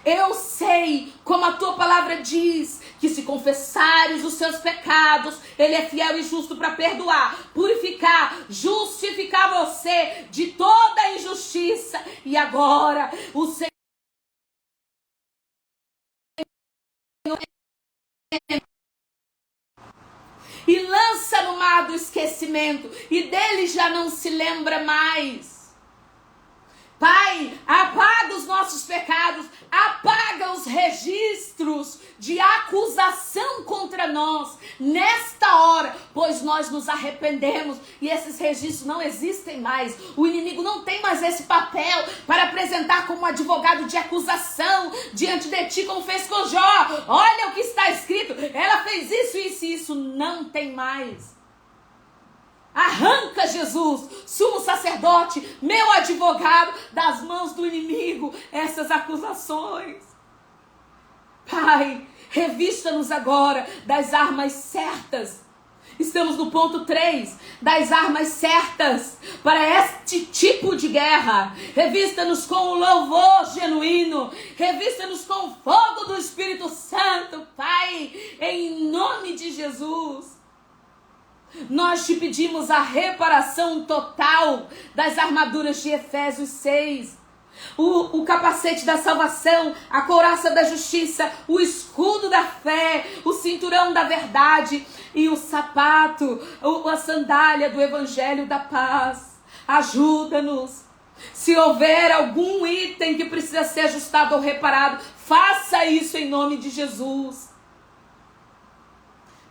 eu sei, como a tua palavra diz, que se confessares os seus pecados, Ele é fiel e justo para perdoar, purificar, justificar você de toda injustiça. E agora, o Senhor e lança no mar do esquecimento, e dele já não se lembra mais. Pai, apaga os nossos pecados, apaga os registros de acusação contra nós nesta hora, pois nós nos arrependemos e esses registros não existem mais. O inimigo não tem mais esse papel para apresentar como advogado de acusação diante de ti, como fez com Jó. Olha o que está escrito, ela fez isso, isso e isso. Não tem mais. Arranca, Jesus, sumo sacerdote, meu advogado, das mãos do inimigo, essas acusações. Pai, revista-nos agora das armas certas. Estamos no ponto 3, das armas certas para este tipo de guerra. Revista-nos com o louvor genuíno, revista-nos com o fogo do Espírito Santo, Pai, em nome de Jesus. Nós te pedimos a reparação total das armaduras de Efésios 6. O capacete da salvação, a couraça da justiça, o escudo da fé, o cinturão da verdade e o sapato, a sandália do evangelho da paz. Ajuda-nos. Se houver algum item que precisa ser ajustado ou reparado, faça isso em nome de Jesus.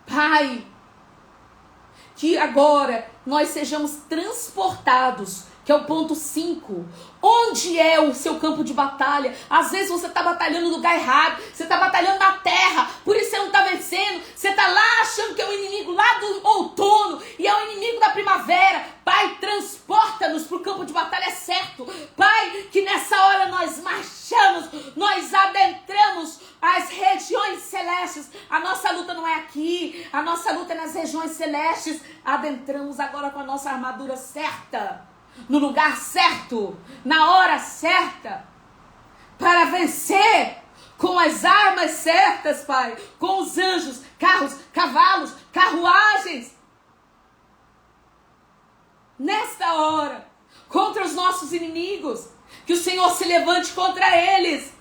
Pai, que agora nós sejamos transportados, que é o ponto 5. Onde é o seu campo de batalha? Às vezes você está batalhando no lugar errado, você está batalhando na terra, por isso você não está vencendo. Você está lá achando que é o inimigo lá do outono e é o inimigo da primavera. Pai, transporta-nos para o campo de batalha certo. Pai, que nessa hora nós marchamos, nós adentramos as regiões celestes. A nossa luta não é aqui, a nossa luta é nas regiões celestes. Adentramos agora com a nossa armadura certa, no lugar certo, na hora certa, para vencer com as armas certas, Pai, com os anjos, carros, cavalos, carruagens. Nesta hora, contra os nossos inimigos, que o Senhor se levante contra eles.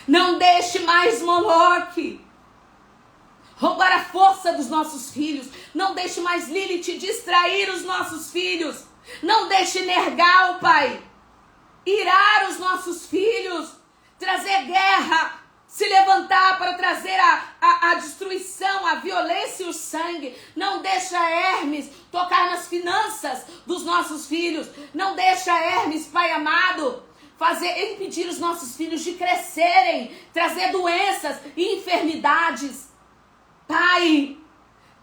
Não deixe mais Moloque roubar a força dos nossos filhos. Não deixe mais Lilith distrair os nossos filhos. Não deixe Nergal, Pai, irar os nossos filhos, trazer guerra, se levantar para trazer a destruição, a violência e o sangue. Não deixa Hermes tocar nas finanças dos nossos filhos. Não deixa Hermes, Pai amado, impedir os nossos filhos de crescerem, trazer doenças e enfermidades. Pai,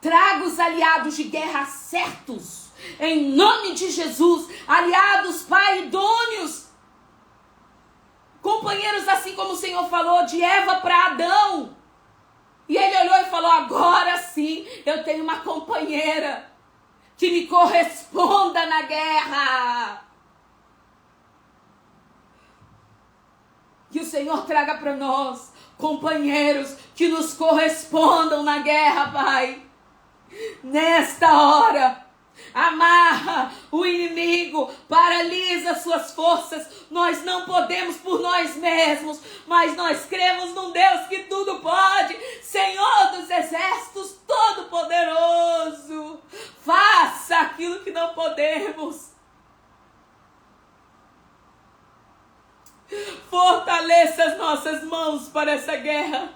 traga os aliados de guerra certos, em nome de Jesus. Aliados, Pai, idôneos, companheiros, assim como o Senhor falou de Eva para Adão. E ele olhou e falou: agora sim, eu tenho uma companheira que me corresponda na guerra. Que o Senhor traga para nós companheiros que nos correspondam na guerra, Pai. Nesta hora, amarra o inimigo, paralisa suas forças. Nós não podemos por nós mesmos, mas nós cremos num Deus que tudo pode, Senhor dos exércitos, todo-poderoso. Faça aquilo que não podemos. Fortaleça as nossas mãos para essa guerra.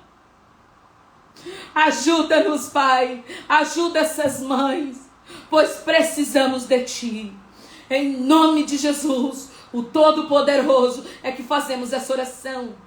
Ajuda-nos, Pai. Ajuda essas mães, pois precisamos de Ti. Em nome de Jesus, o Todo-Poderoso, é que fazemos essa oração.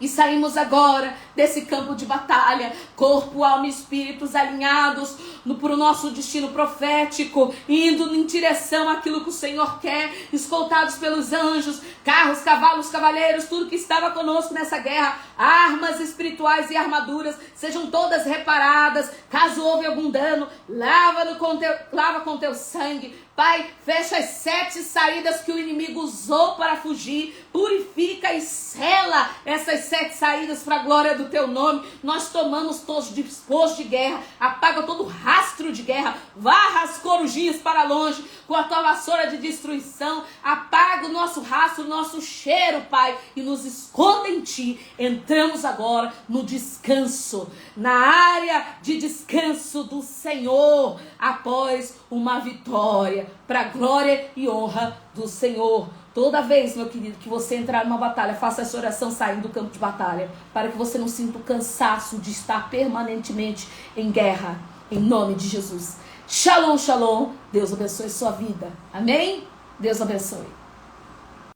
E saímos agora desse campo de batalha, corpo, alma e espíritos alinhados para o nosso destino profético, indo em direção àquilo que o Senhor quer, escoltados pelos anjos, carros, cavalos, cavaleiros, tudo que estava conosco nessa guerra, armas espirituais e armaduras, sejam todas reparadas. Caso houve algum dano, lava com teu sangue. Pai, fecha as 7 saídas que o inimigo usou para fugir. Purifica e sela essas 7 saídas para a glória do teu nome. Nós tomamos todos disposto de guerra. Apaga todo rastro de guerra. Varra as corujinhas para longe com a tua vassoura de destruição. Apaga o nosso rastro, o nosso cheiro, Pai, e nos esconda em Ti. Entramos agora no descanso, na área de descanso do Senhor, após uma vitória, para a glória e honra do Senhor. Toda vez, meu querido, que você entrar numa batalha, faça essa oração saindo do campo de batalha, para que você não sinta o cansaço de estar permanentemente em guerra, em nome de Jesus. Shalom, shalom. Deus abençoe sua vida. Amém? Deus abençoe.